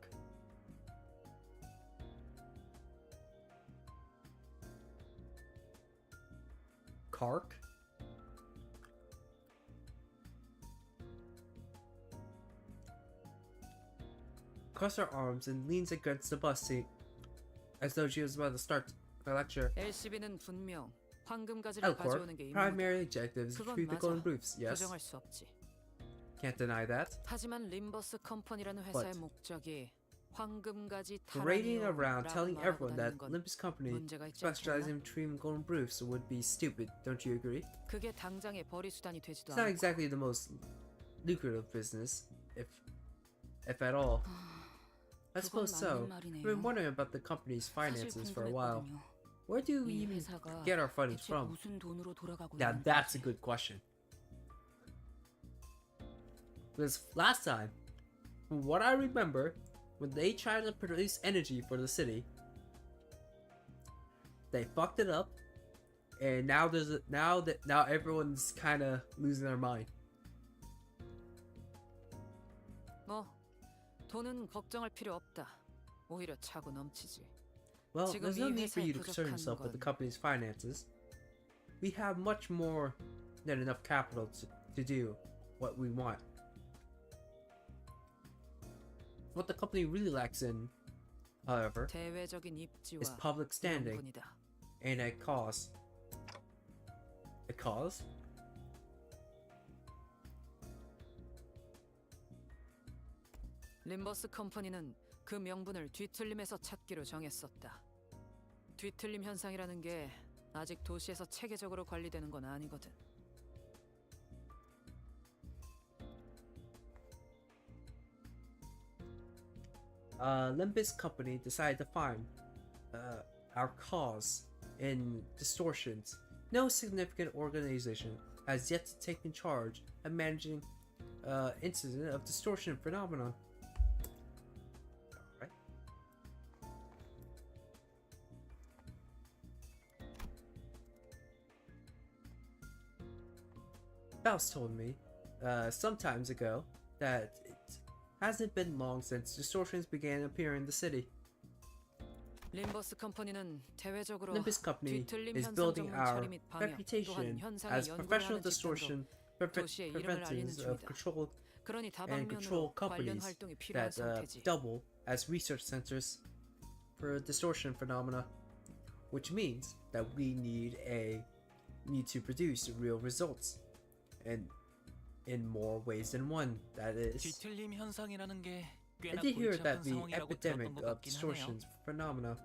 Kark? Cross her arms and leans against the bus seat as though she was about to start the lecture. LCB는 분명 황금 가지를 Elcor, 가져오는 게 임무다. primary objective is to 그건 retrieve the 맞아. golden roofs, yes? 부정할 수 없지. Can't deny that. 하지만 림버스 컴퍼니라는 회사의 목적이 황금 가지 Parading around 타라니오라고 telling 말하고 everyone 다니는 that 건 Limbus Company 문제가 있지 specializes 않겠나? in retrieving golden roofs would be stupid, don't you agree? 그게 당장의 벌이 수단이 되지도 It's not 않고. exactly the most lucrative business, if at all. I suppose so. I've been wondering about the company's finances for a while. Where do we even get our funds from? Now that's a good question. Because last time, from what I remember, when they tried to produce energy for the city, they fucked it up, and now now everyone's kind of losing their mind. 뭐 돈은 걱정할 필요 없다. 오히려 차고 넘치지. Well, 지금 there's no 이 need for 회사에 you to concern 부족한 yourself with the 건- company's finances. We have much more than enough capital to do what we want. What the company really lacks in, however, 대외적인 입지와 is public standing 명분이다. and a cause. A cause? 림버스 컴퍼니는 그 명분을 뒤틀림에서 찾기로 정했었다. 뒤틀림 현상이라는 게 아직 도시에서 체계적으로 관리되는 건 아니거든. Limbus Company decided to find our cause in distortions. No significant organization has yet to take in charge of managing incident of distortion phenomenon. Alright. Faust told me some time ago that it hasn't been long since distortions began appearing in the city. 림버스 컴퍼니는 대외적으로 Limbus Company 뒤틀림 is 현상 building 전문 our 처리 및 방역, 또한 reputation 현상의 as 연구를 professional 하는 distortion 집단으로 도시의 이름을 알리는 preventers of 중이다. controlled 그러니 and control 다방면으로 관련 companies 활동이 필요한 that 상태지. double as research centers for distortion phenomena, which means that we need to produce real results, and in more ways than one. That is, 뒤틀림 현상이라는 게 I 꽤나 did hear 골치 that 아픈 the 상황이라고 epidemic 들었던 것 of 같긴 하네요. distortions phenomena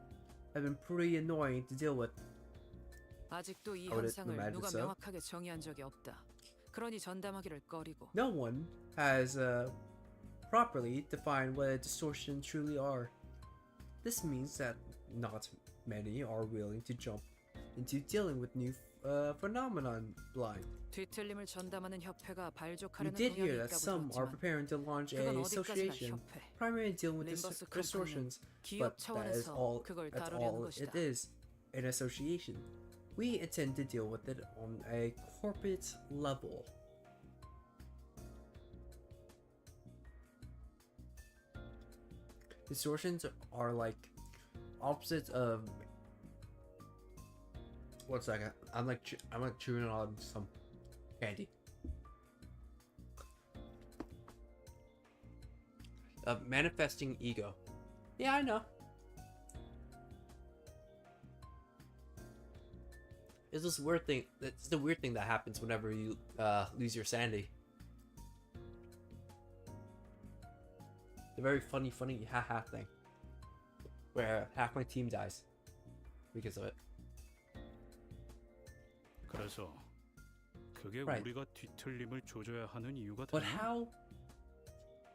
have been pretty annoying to deal with. 아직도 이 I would 현상을 imagine 누가 so. 명확하게 정의한 적이 없다. 그러니 전담하기를 꺼리고 No one has properly defined what a distortion truly are. This means that not many are willing to jump into dealing with new phenomenon blind. 뒤틀림을 전담하는 협회가 We 발족하려는 did 동향이 hear that 있다고 some are 들었지만 preparing to launch a 그건 어디까지나 association 협회. primarily dealing with Limbus Company는 distortions, 기업 but that is 차원에서 all 그걸 that's 다루려는 all 것이다. it is, an association. We intend to deal with it on a corporate level. Distortions are like opposites of. One second, I'm like chewing on some candy. Manifesting ego. Yeah, I know. It's this weird thing. It's the weird thing that happens whenever you lose your sanity. The very funny haha thing, where half my team dies because of it. 그래서 그게 Right. 우리가 뒤틀림을 조져야 하는 이유가 But 되나?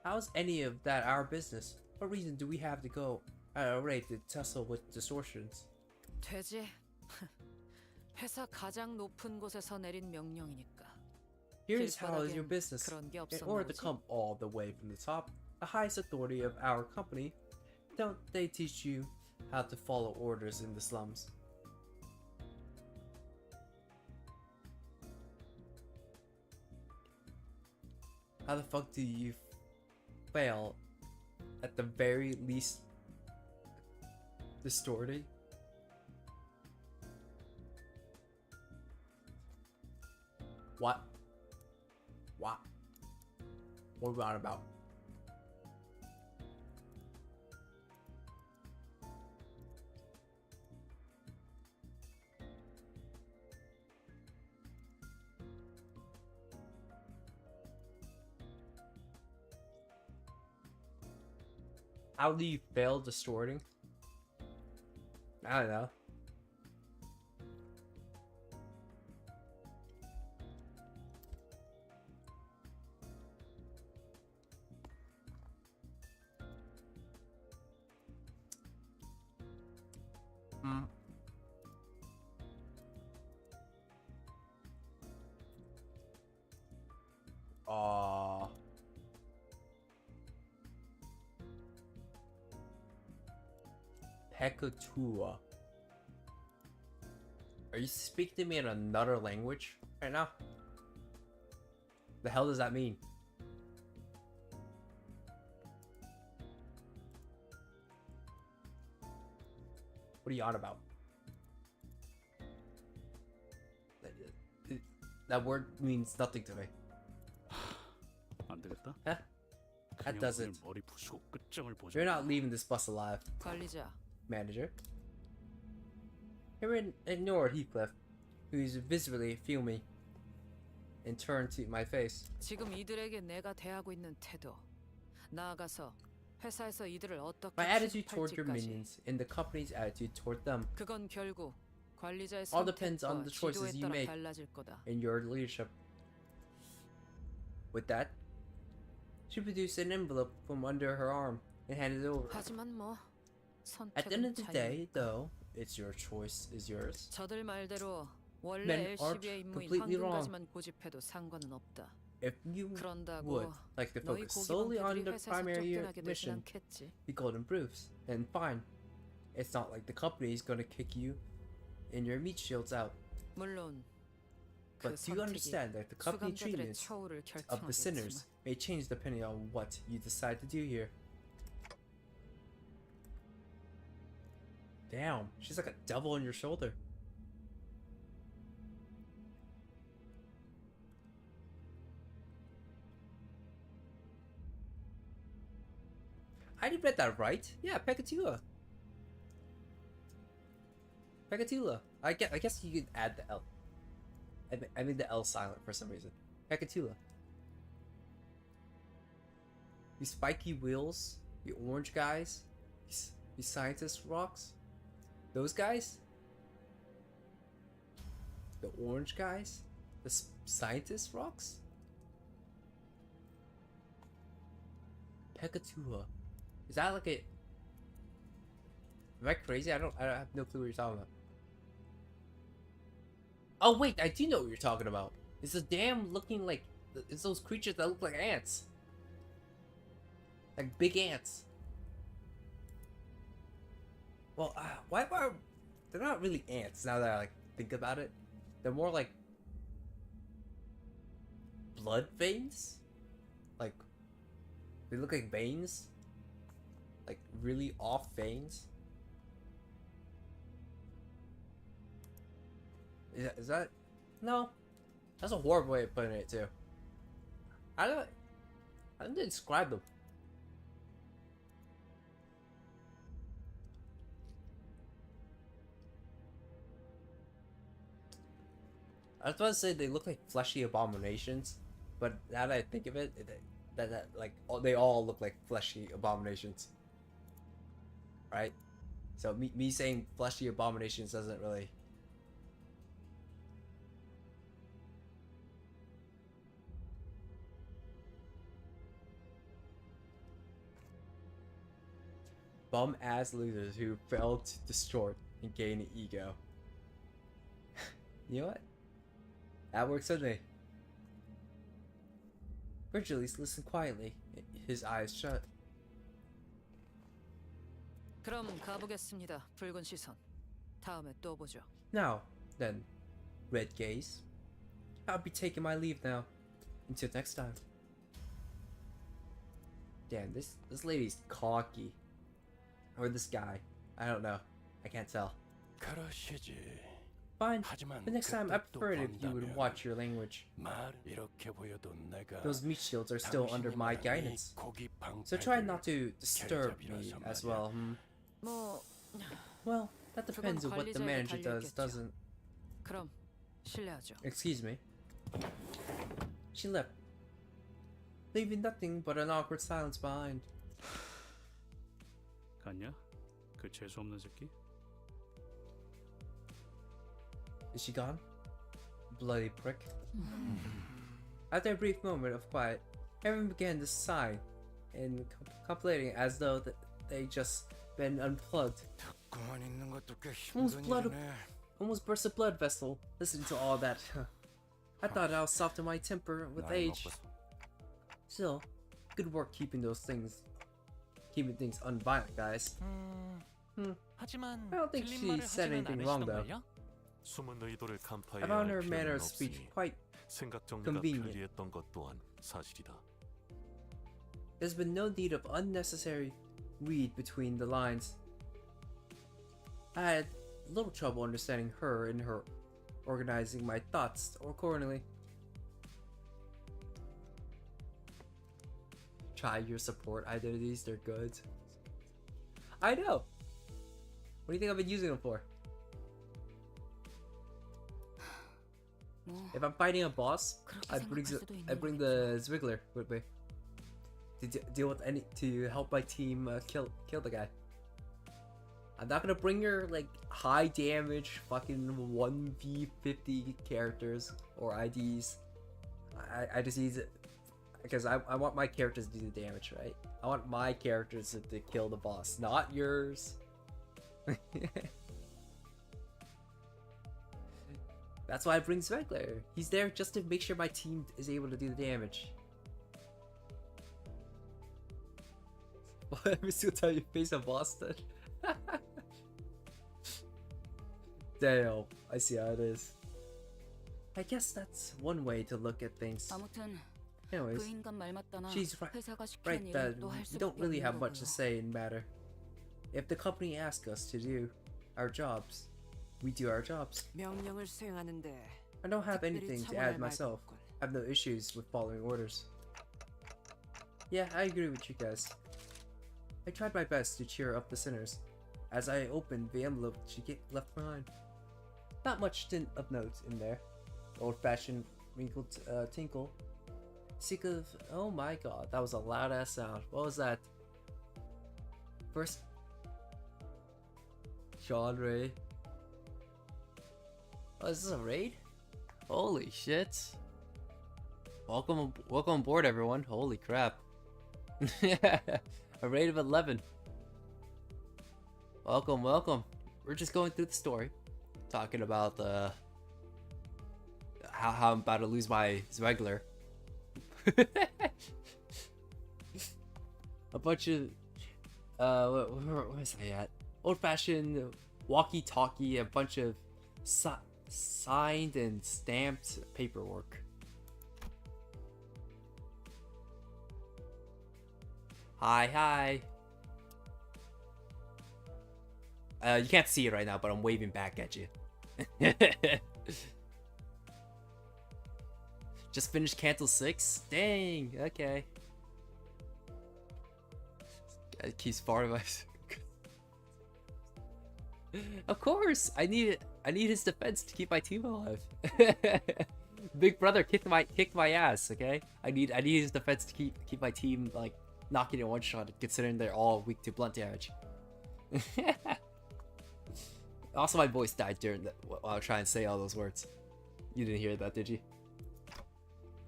how's any of that our business? What reason do we have to go right to tussle with distortions? 되지. 회사 가장 높은 곳에서 내린 명령이니까. Here's how is your 길바닥엔 business. 그런 게 In 없었나 order to 보지? come all the way from the top, the highest authority of our company, don't they teach you how to follow orders in the slums? How the fuck do you fail at the very least distorting? What? What? What are we on about? How do you fail distorting? I don't know. Hmm. Pekatua. Are you speaking to me in another language right now? The hell does that mean? What are you on about? That word means nothing to me. 안 되겠다. Huh? That 그냥 doesn't. 오늘 머리 부수고 끝장을 보자. You're not leaving this bus alive, 관리자, manager. Harry ignored Heathcliff, who's visibly fuming, and turned to my face. 지금 이들에게 내가 대하고 있는 태도, 나아가서 회사에서 이들을 어떻게 My attitude toward your 취급할지까지. minions and the company's attitude toward them, 그건 결국 관리자의 All depends on 선택과 the choices 지도에 you 따라 make. 달라질 거다. and your leadership. With that, she produced an envelope from under her arm and handed it over. 하지만 뭐 At the end 선택은 of the day, 자유니까. though, it's your choice is yours. 저들 말대로 원래 Men aren't LCB의 임무인 completely wrong. 황금가지만 고집해도 상관은 없다. If you 그런다고 would like to 너희 focus solely on 고기방패들이 the 회사에서 primary 쫓겨나게 되진 mission, 않겠지. the golden proofs, then fine. It's not like the company is gonna kick you and your meat shields out. 물론 그 But do you 선택이 understand that the company 수감자들의 treatment 처우를 of the sinners 결정하겠지만 may change depending on what you decide to do here? Damn, she's like a devil on your shoulder. I read that right. Yeah, Pekatula. Pekatula. I guess you could add the L. I made the L silent for some reason. Pekatula. These spiky wheels, the orange guys, these scientist rocks, those guys, the orange guys, the scientist rocks. Pekatua. Is that like a? Am I crazy? I have no clue what you're talking about. Oh wait, I do know what you're talking about. It's a damn looking like, it's those creatures that look like ants. Like big ants. Well, why are they're not really ants now that I like think about it. They're more like blood veins. Like they look like veins. Like really off veins. Is that no? That's a horrible way of putting it too. I don't describe them. I was about to say they look like fleshy abominations, but now that I think of it, that like they all look like fleshy abominations, right? So me saying fleshy abominations doesn't really. Bum ass losers who failed to distort and gain ego. You know what? That works with me. Virgilius listened quietly, his eyes shut. 그럼 가보겠습니다. 붉은 시선. 다음에 또 보죠. Now, then, red gaze. I'll be taking my leave now. Until next time. Damn, this lady's cocky. Or this guy. I don't know. I can't tell. 그러시지. Fine. 하지만 The next time, I 그때 또 prefer it if you would 본다면 watch your language. 말 이렇게 보여도 내가 Those meat shields are still under my 당신이랑 이 guidance. 고기 So try 방패들 not to disturb me 결잡이라서 as 말이야. well. 뭐 Well, that depends on what the 관리자에게 manager does, 달려있겠죠. doesn't. 그럼 실례하죠. Excuse me. She left, leaving nothing but an awkward silence behind. 갔냐? 그 재수 없는 새끼? Is she gone? Bloody prick. After a brief moment of quiet, everyone began to sigh and contemplating as though they just been unplugged. 듣고만 있는 것도 꽤 Almost 힘든 blood, 일이네. almost burst a blood vessel. Listening to all that, I thought I'll soften my temper with 나이 age. 먹고서. Still, good work keeping things unviolent, guys. 하지만 I don't think 틀린 she 말을 said 하지는 anything wrong, 않으시던 though. 말이야? 숨은 의도를 I 간파해야 found her 할 manner 필요는 of speech 없으니 quite 생각 정리가 convenient. 편리했던 것 또한 사실이다. There's been no need of unnecessary read between the lines. I had little trouble understanding her and her organizing my thoughts accordingly. Try your support identities, they're good. I know! What do you think I've been using them for? 뭐 If I'm fighting a boss, 그렇게 I 생각할 수도 있는 bring 거겠죠. the Zwiggler with me to deal with to help my team kill the guy. I'm not gonna bring your like high damage fucking 1v50 characters or IDs. I just need it because I want my characters to do the damage, right? I want my characters to kill the boss, not yours. That's why I bring Zwiggler. He's there just to make sure my team is able to do the damage. Every single time you face a boss then. Damn, I see how it is. I guess that's one way to look at things. 아무튼 그 Anyways, 인간 말 맞다나 she's 회사가 시키는 right that 일은 또 할 we 수밖에 don't really 없는 have much to 거고요. say in matter. If the company asks us to do our jobs, we do our jobs. 명령을 수행하는데 I don't have 특별히 anything to 첨언할 add 말도 myself. 없군. I have no issues with following orders. Yeah, I agree with you guys. I tried my best to cheer up the sinners as I opened the envelope she left behind. Not much of note in there. Old-fashioned wrinkled tinkle. Sick of... Oh my god, that was a loud-ass sound. What was that? First... Genre. Oh, is this a raid? Holy shit. Welcome aboard, everyone. Holy crap. A raid of 11. Welcome, welcome. We're just going through the story, talking about how I'm about to lose my regular. A bunch of where was I at? Old-fashioned walkie-talkie, a bunch of signed and stamped paperwork. Hi. You can't see it right now, but I'm waving back at you. Just finished Canto 6? Dang, okay. It keeps farting my... Of course! I need his defense to keep my team alive. Big brother kicked my ass, okay? I need his defense to keep my team like not getting one shot, considering they're all weak to blunt damage. Also, my voice died during that while I was trying to say all those words. You didn't hear that, did you?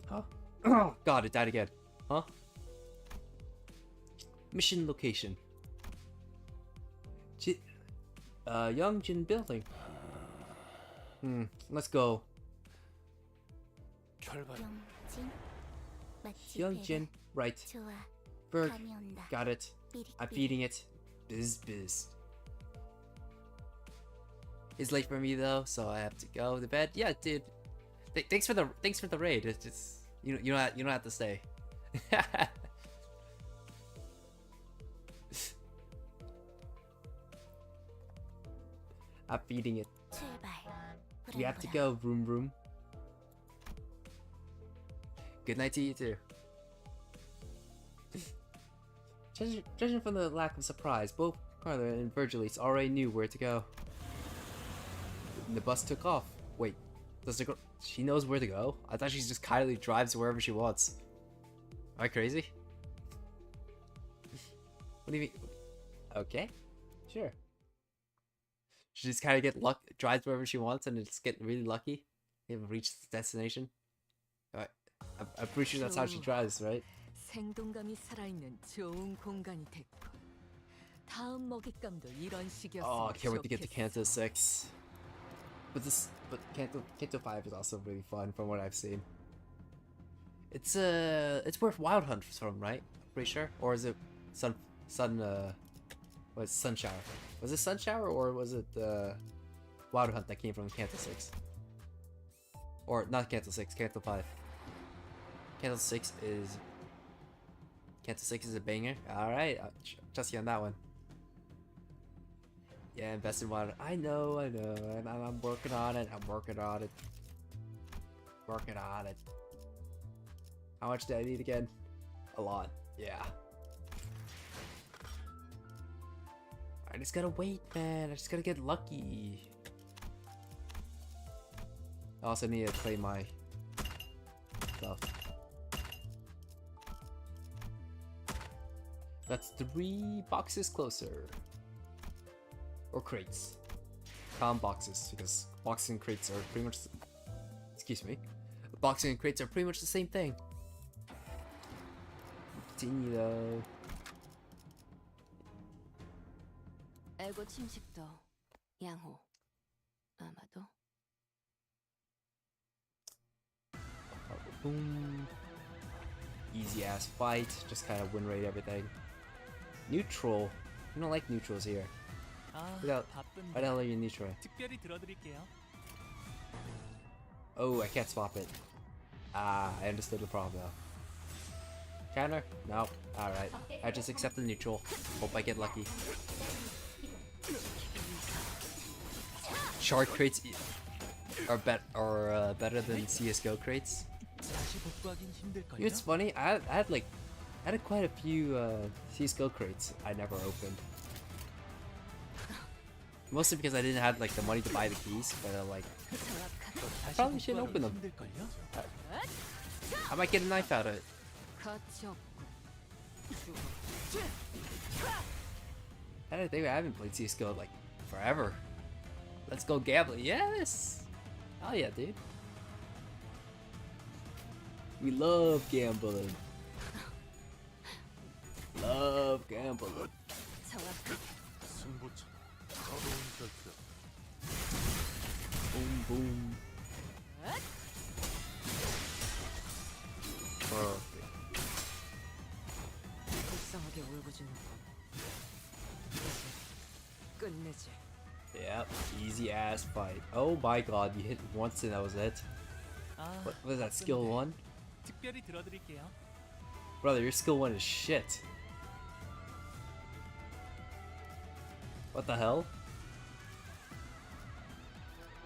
Huh? Oh god, it died again. Huh? Mission location. Youngjin building. Let's go. Youngjin, right. Berg, got it. I'm feeding it. Biz. It's late for me though, so I have to go to bed. Yeah, dude. Thanks for the raid. It's just you don't have to stay. I'm feeding it. We have to go, vroom. Good night to you too. Judging from the lack of surprise, both Carla and Virgilis already knew where to go. And the bus took off. Wait, she knows where to go? I thought she just kindly drives wherever she wants. Am I crazy? What do you mean? Okay, sure. She just kind of drives wherever she wants and just get really lucky and reach the destination. I'm pretty sure that's how she drives, right? 생동감이 살아있는 좋은 공간이 됐고 다음 먹잇감도 이런 식이었으면 Oh, I can't wait to get to 좋겠어. Canto 6. But Canto 5 is also really fun from what I've seen. It's where Wild Hunt was from, right? I'm pretty sure. Or is it Sun Shower? Was it Sun Shower or was it Wild Hunt that came from Canto 6? Or not Canto 6, Canto 5. Canto 6 is a banger. Alright, I'll trust you on that one. Yeah, invest in water. I know, and I'm working on it. Working on it. How much do I need again? A lot. Yeah. I just gotta wait, man. I just gotta get lucky. I also need to play my stuff. That's 3 boxes closer. Or crates. Count boxes, because boxes and crates are pretty much... Excuse me. Boxes and crates are pretty much the same thing. Continue though. 애고 침식도 양호. 아마도 Boom. Easy ass fight. Just kind of win rate everything. Neutral. We don't like neutrals here. Why the hell are you neutral? 특별히 들어드릴게요. Oh, I can't swap it. Ah, I understood the problem now. Counter? No. Alright. I just accept the neutral. Hope I get lucky. Shard crates are better than CSGO crates. 다시 복구하긴 힘들걸요? You know, it's funny, I had quite a few CSGO crates I never opened. Mostly because I didn't have like the money to buy the keys, but like I probably shouldn't open them. I might get a knife out of it. 가치 없고. I haven't played CSGO like forever. Let's go gambling. Yes! Oh yeah, dude. We love gambling. Love gambling. 승부처 Boom, boom. Perfect. 불쌍하게 울부짖는 건 이제 끝내지. Yep, easy ass fight. Oh my god, you hit once and that was it. 아, What was that, skill 1? 특별히 들어드릴게요. Brother, your skill 1 is shit. What the hell?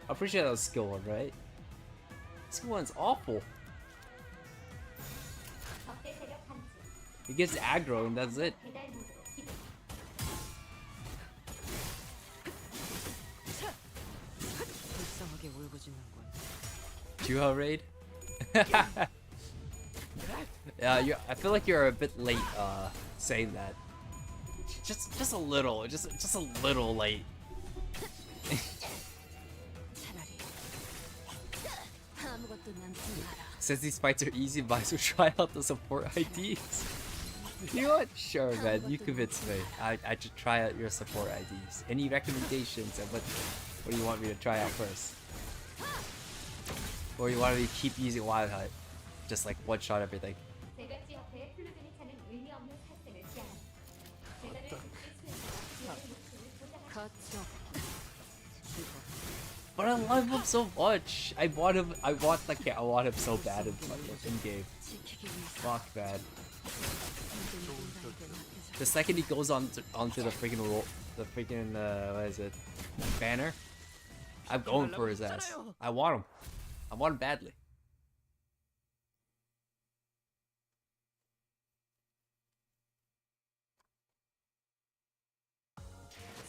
I'm pretty sure that was skill 1, right? Skill 1's awful. It gets aggro and that's it. 불쌍하게 울부짖는 건 Juho raid? Yeah, I feel like you're a bit late saying that. Just a little, just a little late. 차라리 아무것도 남지 마라. Says these fights are easy, but so try out the support IDs. You know what? Sure, man, you convinced me. I should try out your support IDs. Any recommendations of what do you want me to try out first? Or you want me to keep using Wild Hunt? Just like one shot everything. 가치 없고 죽어. But I love him so much. I want him so bad in game. 지키기 위해서 Fuck man. 모든 인간에게 맡겨져. The second he goes onto the freaking what is it? Banner? I'm going for his ass. I want him. I want him badly.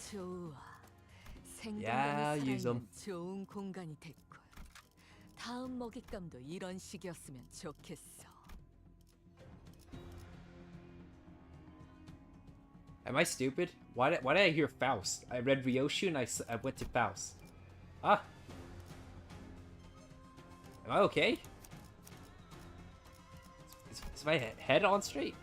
좋아. Yeah, 생존자는 use 'em. 살아있는 좋은 공간이 됐군. 다음 먹잇감도 이런 식이었으면 좋겠어. Am I stupid? Why did I hear Faust? I read Ryoshu and I went to Faust. Ah. Am I okay? Is my head on straight?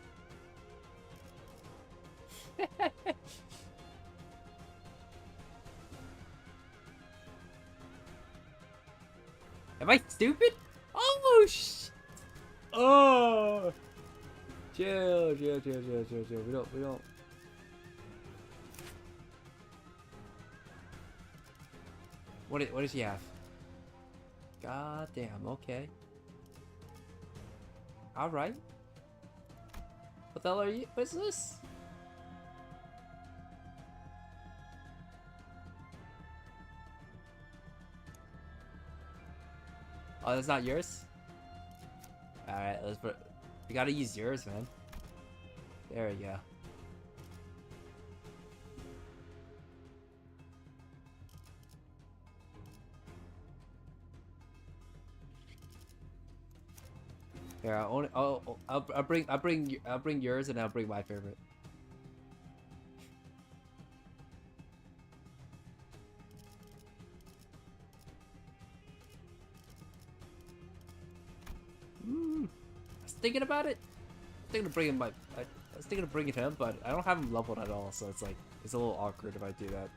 Am I stupid? Oh sh! Oh! Chill. We don't. What does he have? God damn, okay. Alright. What the hell are you? What's this? Oh, that's not yours? Alright, let's put. We gotta use yours, man. There we go. Here, I'll bring yours and I'll bring my favorite. I was thinking about it. I was thinking of bringing him, but I don't have him leveled at all, so it's like it's a little awkward if I do that.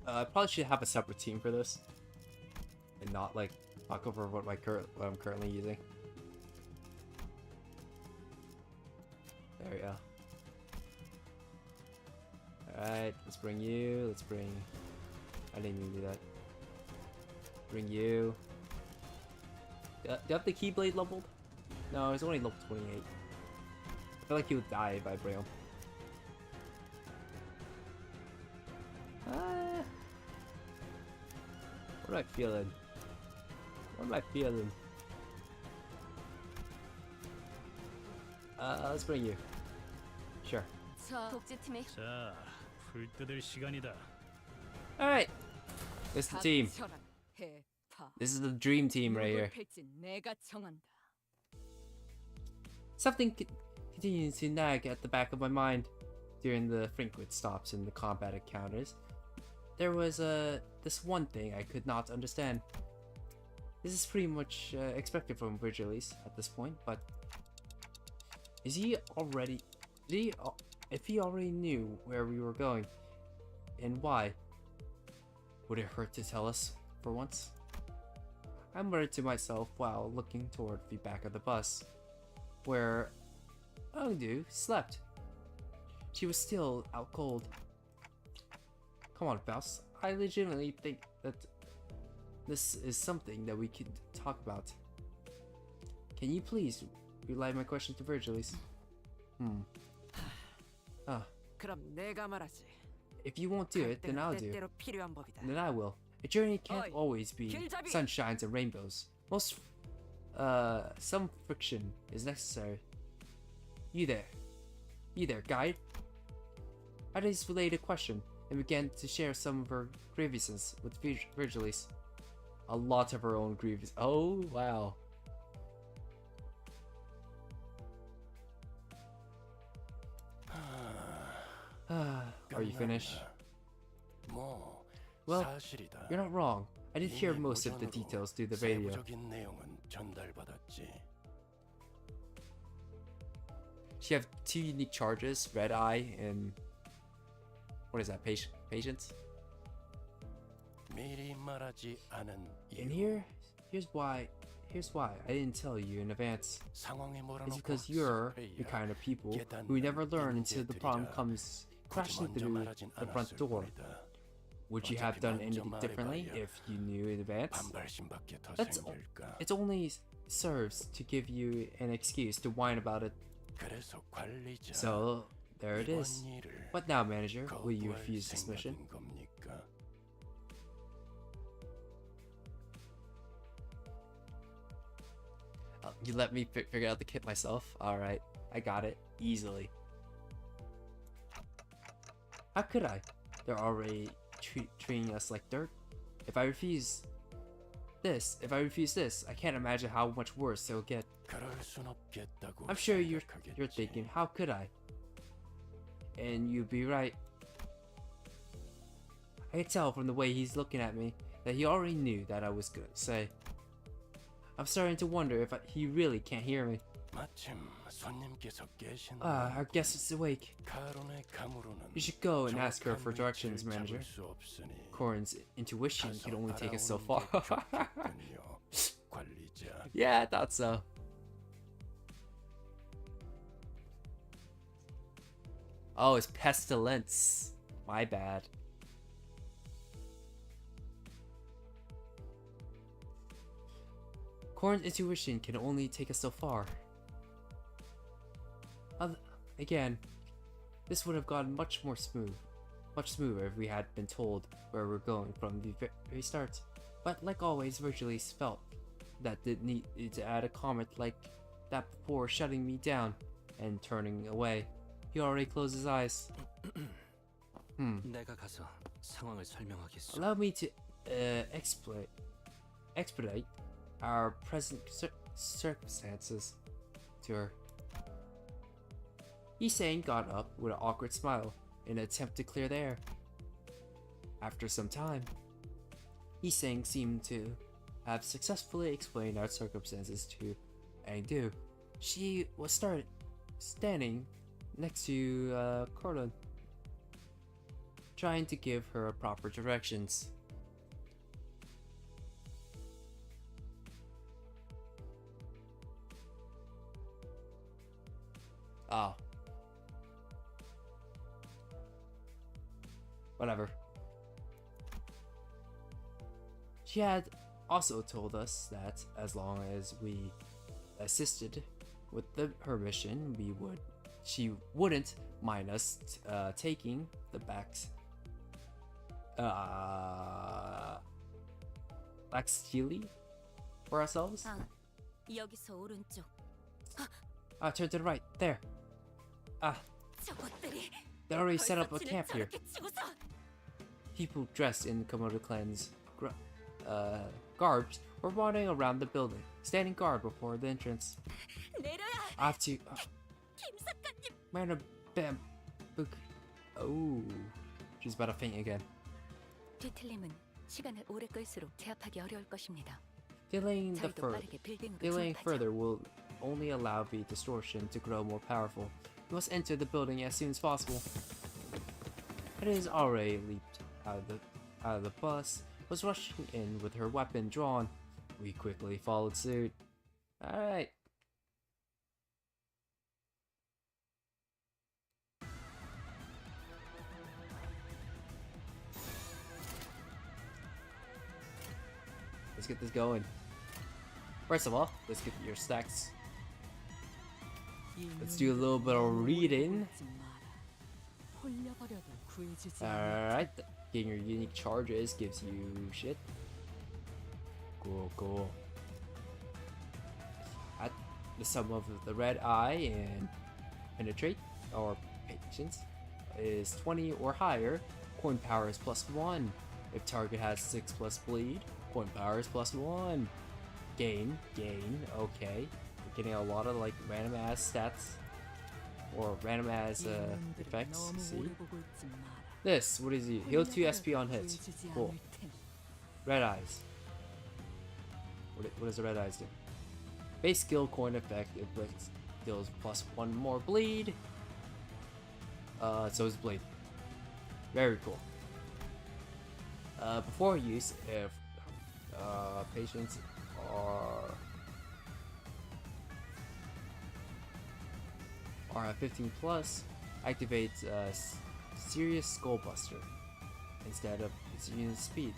I probably should have a separate team for this, and not like talk over what I'm currently using. There we go. Alright, let's bring you. Let's bring. I didn't even do that. Bring you. Do you have the Keyblade leveled? No, it's only level 28. I feel like he would die if I bring him. What am I feeling? What am I feeling? Let's bring you. Sure. 독재팀의 자, 불 뜯을 시간이다. Alright. This is the team. 닥쳐라, 해파. This is the dream team right 누굴 here. 팰지 내가 정한다. Something continues to nag at the back of my mind during the frequent stops in the combat encounters. There was a this one thing I could not understand. This is pretty much expected from Virgilis at this point, but is he already? If he already knew where we were going and why, would it hurt to tell us for once? I muttered to myself while looking toward the back of the bus, where Ungdu slept. She was still out cold. Come on, Faust. I legitimately think that this is something that we could talk about. Can you please relay my question to Virgilis? 그럼 내가 말하지. If you won't do it, then I'll do. 때때로 필요한 법이다. Then I will. A journey can't Oi, always be 길잡이! sunshines and rainbows. Some friction is necessary. You there, guide? Iris relayed a question and began to share some of her grievances with Virgilis. A lot of her own grievances. Oh, wow. Are you finished? Well, you're not wrong. I did hear most of the details through the radio. She have 2 unique charges, Red Eye and... what is that, Patience? And here's why I didn't tell you in advance. It's because you're the kind of people who never learn until the problem comes crashing through the front door. Would you have done anything differently if you knew in advance? It only serves to give you an excuse to whine about it. So, there it is. What now, manager? Will you refuse this mission? You let me figure out the kit myself? Alright, I got it. Easily. How could I? They're already treating us like dirt. If I refuse this, I can't imagine how much worse it'll get. I'm sure you're thinking, how could I? And you'd be right. I can tell from the way he's looking at me that he already knew that I was gonna say. I'm starting to wonder if he really can't hear me. Our guest is awake. You should go and ask her for directions, manager. Corin's intuition can only take us so far. Yeah, I thought so. Oh, it's pestilence. My bad. Corin's intuition can only take us so far. Again, this would have gone much smoother if we had been told where we're going from the very start. But like always, Virgilis felt that did need to add a comment like that before shutting me down and turning away. He already closed his eyes. 내가 가서 상황을 설명하겠소. Allow me to expedite our present circumstances to her. Isane got up with an awkward smile in an attempt to clear the air. After some time, Isane seemed to have successfully explained our circumstances to Angdu. She was standing next to Cordon, trying to give her proper directions. Oh. Whatever. She had also told us that as long as we assisted with her mission, she wouldn't mind us taking the Baxtili for ourselves. 여기서 오른쪽. Turn to the right. There. 저것들이 They already set up a 벌써 camp here. 저렇게 치고서. People dressed in Komodo clan's garbs were wandering around the building, standing guard before the entrance. 내려야. I have to. 김 작가님. Man, a bam. Oh, she's about to faint again. 뒤틀림은 시간을 오래 끌수록 제압하기 어려울 것입니다. Delaying 자위도 빠르게 빌딩으로 Delaying 진입하죠. further will only allow the distortion to grow more powerful. You must enter the building as soon as possible. It has already leaped out of the bus, was rushing in with her weapon drawn. We quickly followed suit. Alright. Let's get this going. First of all, let's get your stacks. Let's do a little bit of reading. Alright, getting your unique charges gives you shit. Cool, cool. At the sum of the red eye and penetrate or patience is 20 or higher. Coin power is +1. If target has 6 plus bleed, coin power is +1. Gain, okay. We're getting a lot of like random ass stats or random ass effects. See? This, what is he? Heal 2 SP on hits. Cool. Red eyes. What does the red eyes do? Base skill coin effect inflicts deals +1 more bleed. So is bleed. Very cool. Before use, if patients are at 15 plus, activates Serious Skullbuster instead of its unit speed.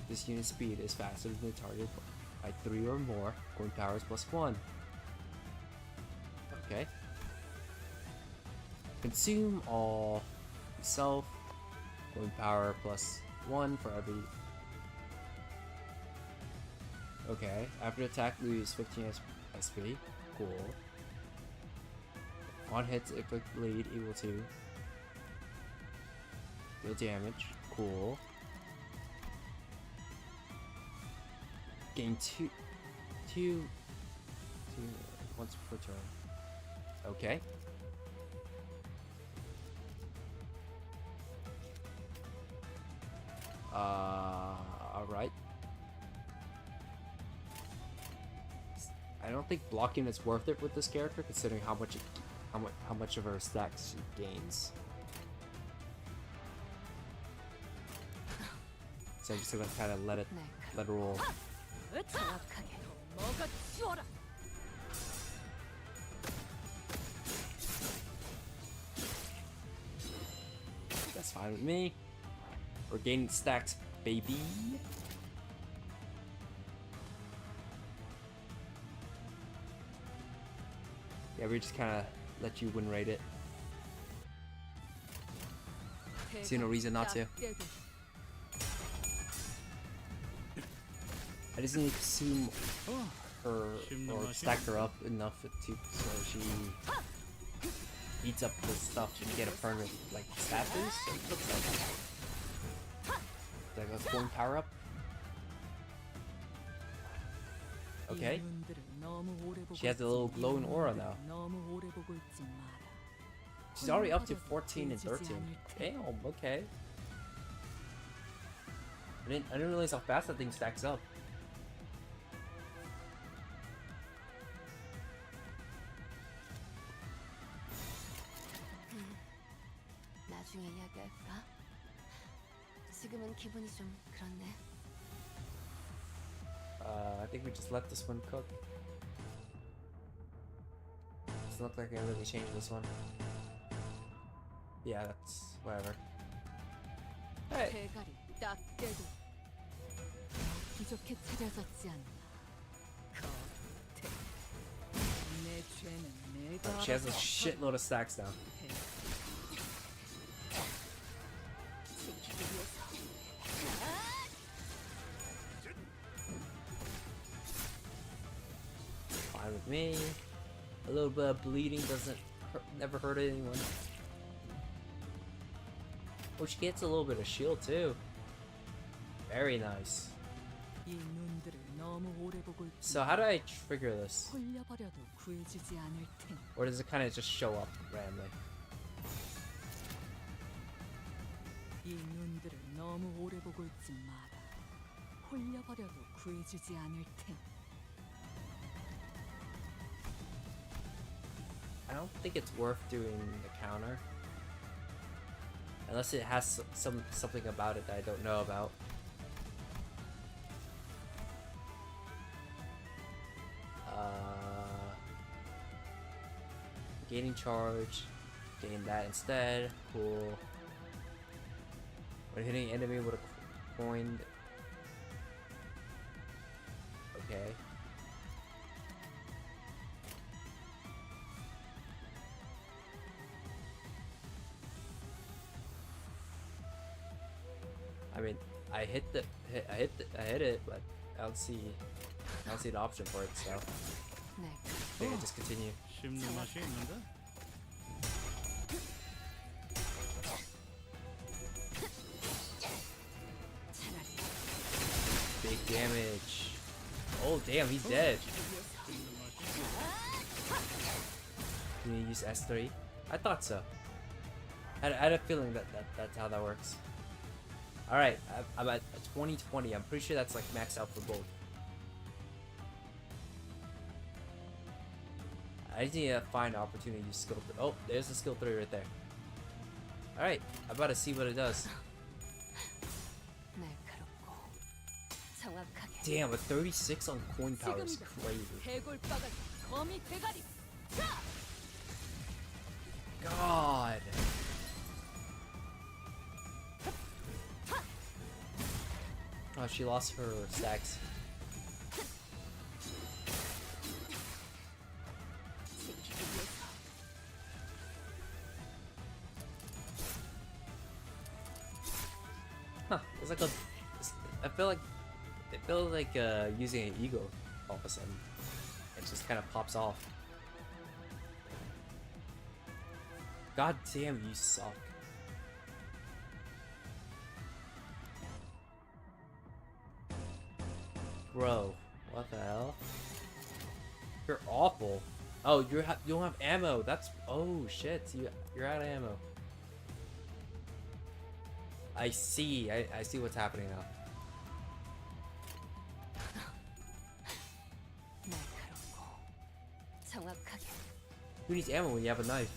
This unit speed is faster than the target by 3 or more. Coin power is +1. Okay. Consume all self. Coin power +1 for every. Okay. After attack, lose 15 SP. Cool. On hits, inflict bleed equal to deal damage. Cool. Gain two once per turn. Okay. Alright. I don't think blocking is worth it with this character, considering how much of her stacks she gains. So I'm just gonna kind of let it roll. That's fine with me. We're gaining stacks, baby. Yeah, we just kind of let you win rate it. See no reason not to. I just need to consume her or stack her up enough to so she eats up the stuff and get a permanent like stat boost. Like a coin power up. Okay. She has a little glowing aura now. She's already up to 14 and 13. Damn, okay. I didn't realize how fast that thing stacks up. 나중에 이야기할까? 지금은 기분이 좀 그렇네. I think we just let this one cook. Doesn't look like I really changed this one. Yeah, that's whatever. Hey. 대가리 딱 깨도 부족해 찾아졌지 않나. 겉에 내 죄는 내가 She has a 알아서 shitload of stacks now. Fine with me. A little bit of bleeding doesn't never hurt anyone. Oh, she gets a little bit of shield too. Very nice. 이 눈들을 너무 오래 보고 있지. So how do I trigger this? 홀려버려도 구해주지 않을 테니. Or does it kind of just show up randomly? 이 눈들을 너무 오래 보고 있지 마라. 홀려버려도 구해주지 않을 테니. I don't think it's worth doing the counter. Unless it has something about it that I don't know about. Gaining charge. Gain that instead. Cool. When hitting enemy with a coin. Okay. I mean, I hit it, but I don't see the option for it, so I think I just continue. 씹는 맛이 있는데? Big damage. Oh damn, he's dead. Can you use S3? I thought so. I had a feeling that's how that works. Alright, I'm at 2020. I'm pretty sure that's like maxed out for both. I just need to find an opportunity to use skill 3. Oh, there's the skill 3 right there. Alright, I'm about to see what it does. Damn, a 36 on coin power is crazy. God. Oh, she lost her stacks. Huh, it's like I feel like using an ego all of a sudden. It just kind of pops off. God damn, you suck. Bro, what the hell? You're awful. Oh, you don't have ammo. That's oh shit. You're out of ammo. I see. I see what's happening now. Who needs ammo when you have a knife?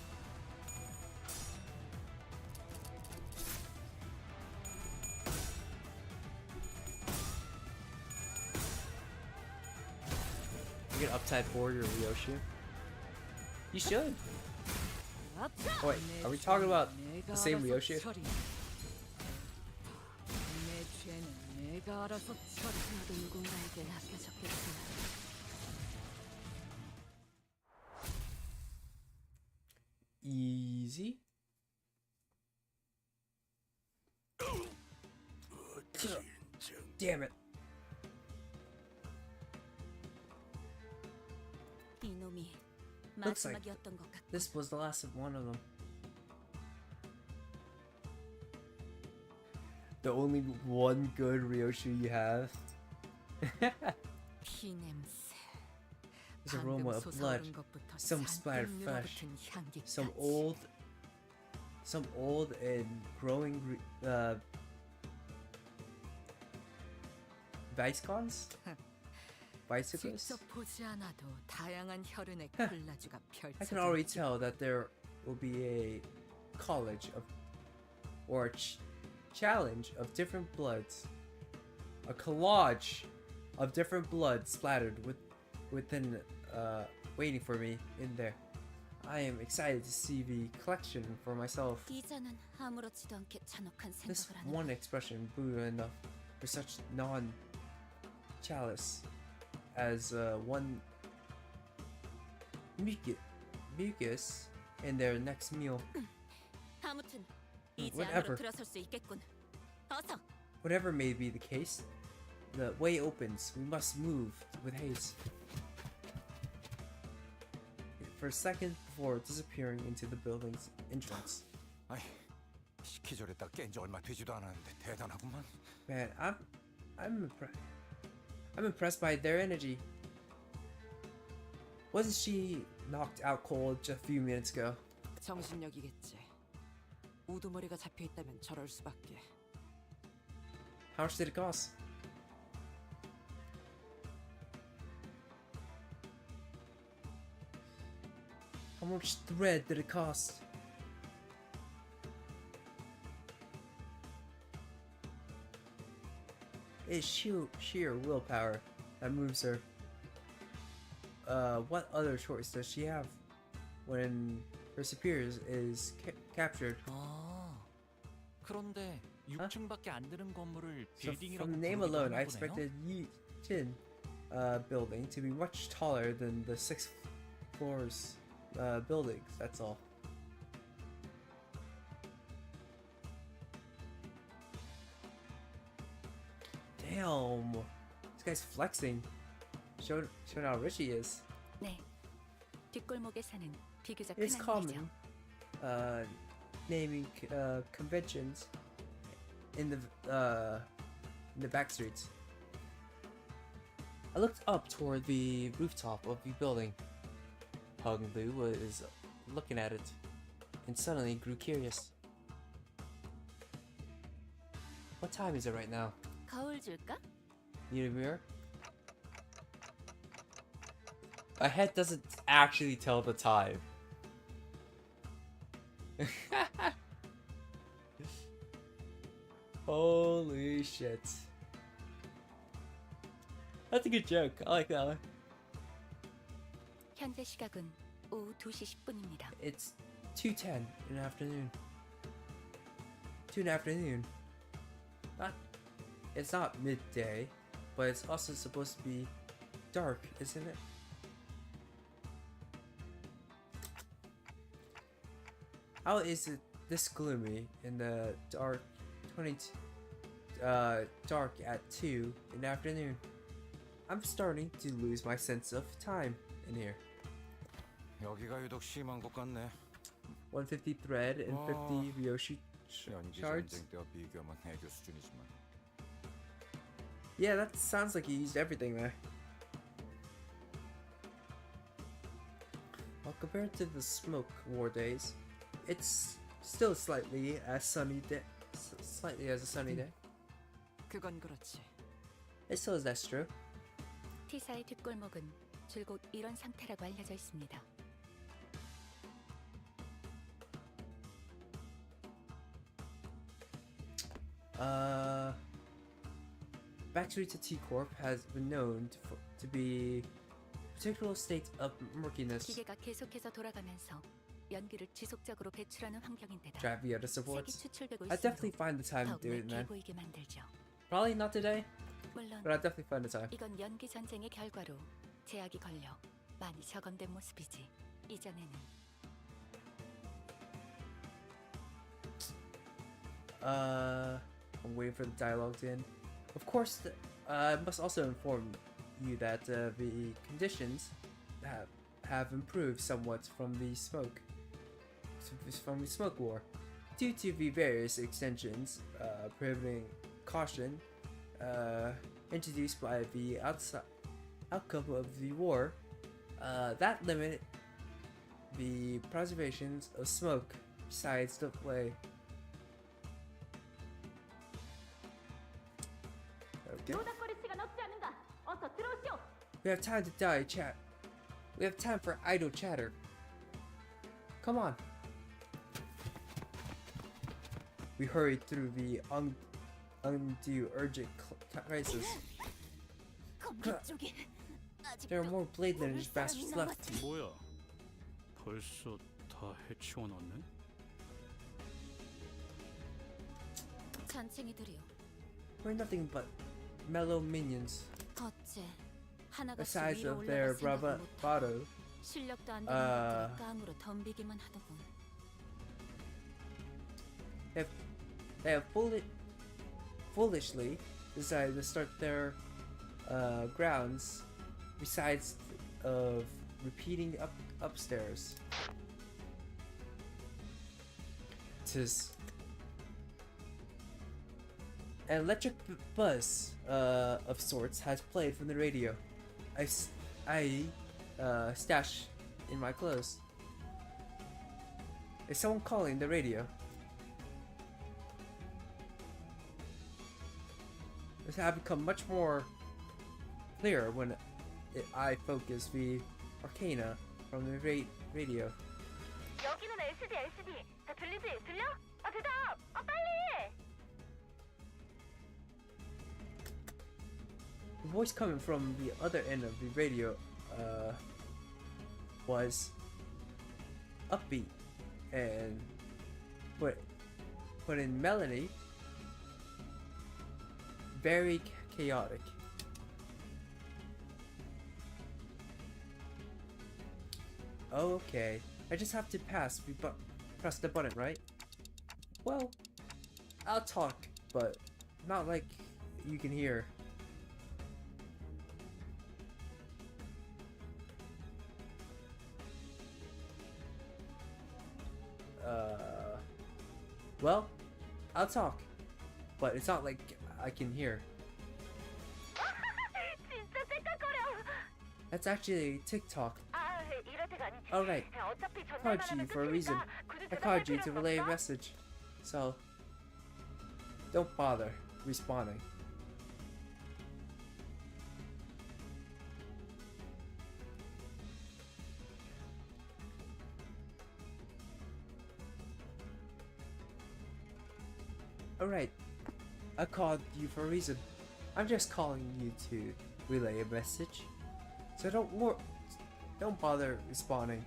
You get upside forward your Ryoshi? You should. Oh, wait, are we talking about the same Ryoshi? Easy. Damn it. Looks like this was the last of one of them. The only one good Ryoshi you have. There's aroma of blood, some splattered flesh, some old and growing Vicons? Bicycles? I can already tell that there will be a college of or challenge of different bloods, a collage of different blood splattered within waiting for me in there. I am excited to see the collection for myself. This one expression blew enough for such non-chalice as one mucus in their next meal. Whatever may be the case, the way opens. We must move with haste. For a second before disappearing into the building's entrance. Man, I'm impressed by their energy. Wasn't she knocked out cold just a few minutes ago? 우두머리가 잡혀 있다면 저럴 수밖에. How much did it cost? How much thread did it cost? It's sheer willpower that moves her. What other choice does she have when her superior is captured? 아, 그런데 6층밖에 안 되는 건물을 So 빌딩이라고 from the name 부르기도 alone, I 하나 보네요. expected Yi Jin building to be much taller than the 6 floors buildings. That's all. Damn, this guy's flexing. Showing how rich he is. 네. 뒷골목에 사는 비교적 It's 흔한 common 일이죠. naming conventions in the back streets. I looked up toward the rooftop of the building. Hung Lu was looking at it and suddenly grew curious. What time is it right now? 거울 줄까? Need a mirror? My head doesn't actually tell the time. Holy shit. That's a good joke. I like that one. 현재 시각은 오후 2시 10분입니다. It's 2:10 in the afternoon. 2 in the afternoon. It's not midday, but it's also supposed to be dark, isn't it? How is it this gloomy in the dark dark at 2 in the afternoon? I'm starting to lose my sense of time in here. 여기가 유독 심한 것 같네. 150 thread and 50 Ryoshi 연기 shards. 전쟁 때와 비교하면 해교 수준이지만. Yeah, that sounds like he used everything there. Well, compared to the smoke war days, it's still slightly as sunny day. Slightly as a sunny day. 그건 그렇지. It still is that's true. T사의 뒷골목은 줄곧 이런 상태라고 알려져 있습니다. Backstreet to T Corp has been known to be particular states of murkiness. 기계가 계속해서 돌아가면서 연기를 지속적으로 배출하는 환경인데다 Trap via the 색이 supports. 추출되고 I definitely 있음도 find the time to 더욱 do it, 매캐 man. 보이게 만들죠. Probably not today, 물론 but I definitely find the time. 이건 연기 전쟁의 결과로 제약이 걸려 많이 적응된 모습이지. 이전에는 I'm waiting for the dialogue to end. Of course, I must also inform you that the conditions have improved somewhat from the smoke war, due to the various extensions prohibiting caution introduced by the outcome of the war that limit the preservations of smoke besides the play. Okay. We have time to chat. We have time for idle chatter. Come on. We hurried through the undue urgent crisis. There are more blade lineage bastards left. 뭐야? 벌써 다 해치워 놨네? 잔챙이들이요. We're nothing but mellow minions. 어째 The 하나같이 size 위로 of their 올라갈 생각을 못하고 bravado. 실력도 안 되는 것들이 깡으로 덤비기만 하더군. They have foolishly decided to start their grounds besides of repeating upstairs. Tis an electric buzz of sorts has played from the radio. I stashed in my clothes. Is someone calling the radio? have become much more clear when I focus the arcana from the radio. 여기는 LCD. 다 들리지? 들려? 대답! 빨리! The voice coming from the other end of the radio was upbeat and but in melody very chaotic. Okay, I just have to press the button, right? Well, I'll talk, but not like you can hear. Well, I'll talk, but it's not like I can hear. 진짜 쌩깍거려. That's actually TikTok. 이럴 때가 아니지. Alright, 어차피 I called you 전달만하면 for a reason. 끝이니까 굳이 I called you 대답할 to 필요는 relay a 없어. message, so don't bother responding. Alright, I called you for a reason. I'm just calling you to relay a message, so don't bother responding.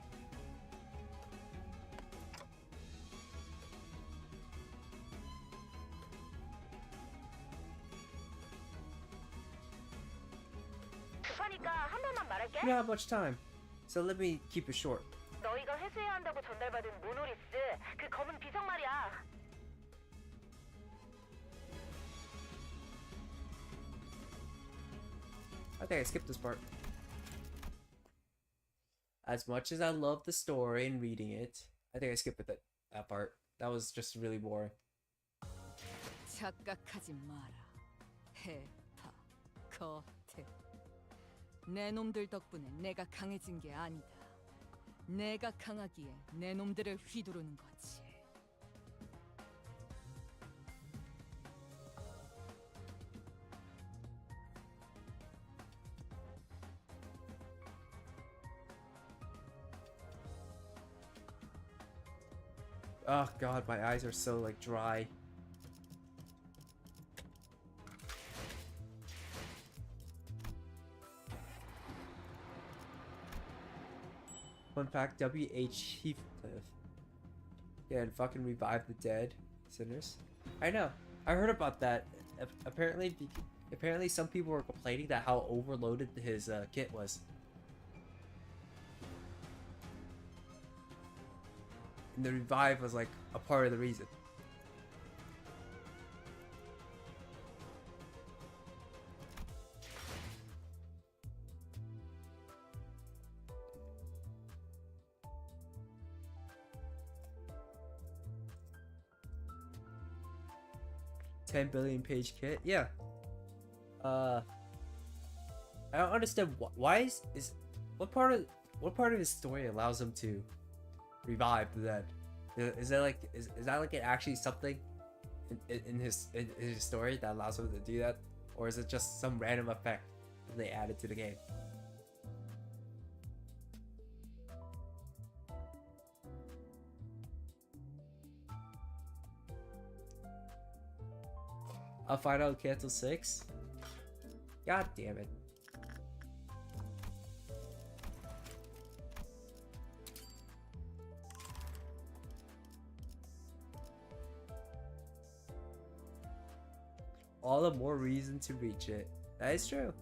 급하니까 한 번만 말할게. We don't have much time, so let me keep it short. 너희가 회수해야 한다고 전달받은 모노리스, 그 검은 비석 말이야. I think I skipped this part. As much as I love the story and reading it, I think I skipped that part. That was just really boring. 착각하지 마라. 해파, 거태. 내 놈들 덕분에 내가 강해진 게 아니다. 내가 강하기에 내 놈들을 휘두르는 거지. Oh god, my eyes are so like dry. Fun fact, W.H. Heathcliff. Yeah, and fucking revive the dead sinners. I know. I heard about that. Apparently some people were complaining that how overloaded his kit was. And the revive was like a part of the reason. $10 billion page kit, yeah. I don't understand why is what part of his story allows him to revive the dead? Is that like is that like actually something in his story that allows him to do that, or is it just some random effect that they added to the game? I'll find out cancel 6. God damn it. All the more reason to reach it. That is true.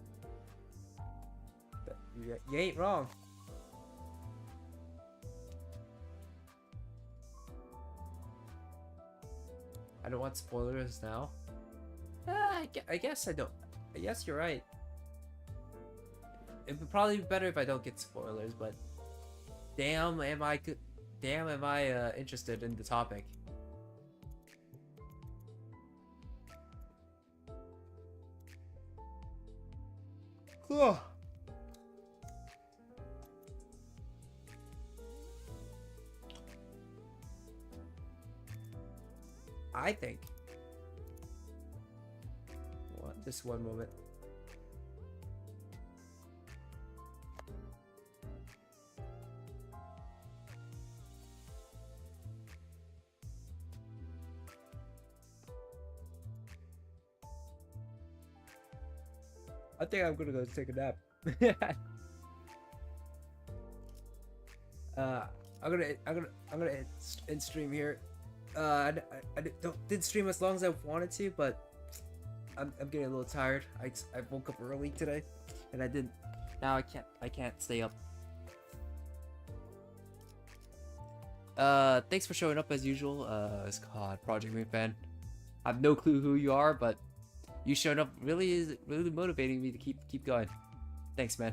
But you ain't wrong. I don't want spoilers now. I guess I don't. I guess you're right. It would probably be better if I don't get spoilers, but damn, am I interested in the topic. Ugh. I think. What? Just one moment. I think I'm gonna go take a nap. I'm gonna end stream here. Didn't stream as long as I wanted to, but I'm getting a little tired. I woke up early today, and I didn't. Now I can't stay up. Thanks for showing up as usual. It's called Project Moon Fan. I have no clue who you are, but you showing up really is really motivating me to keep going. Thanks, man.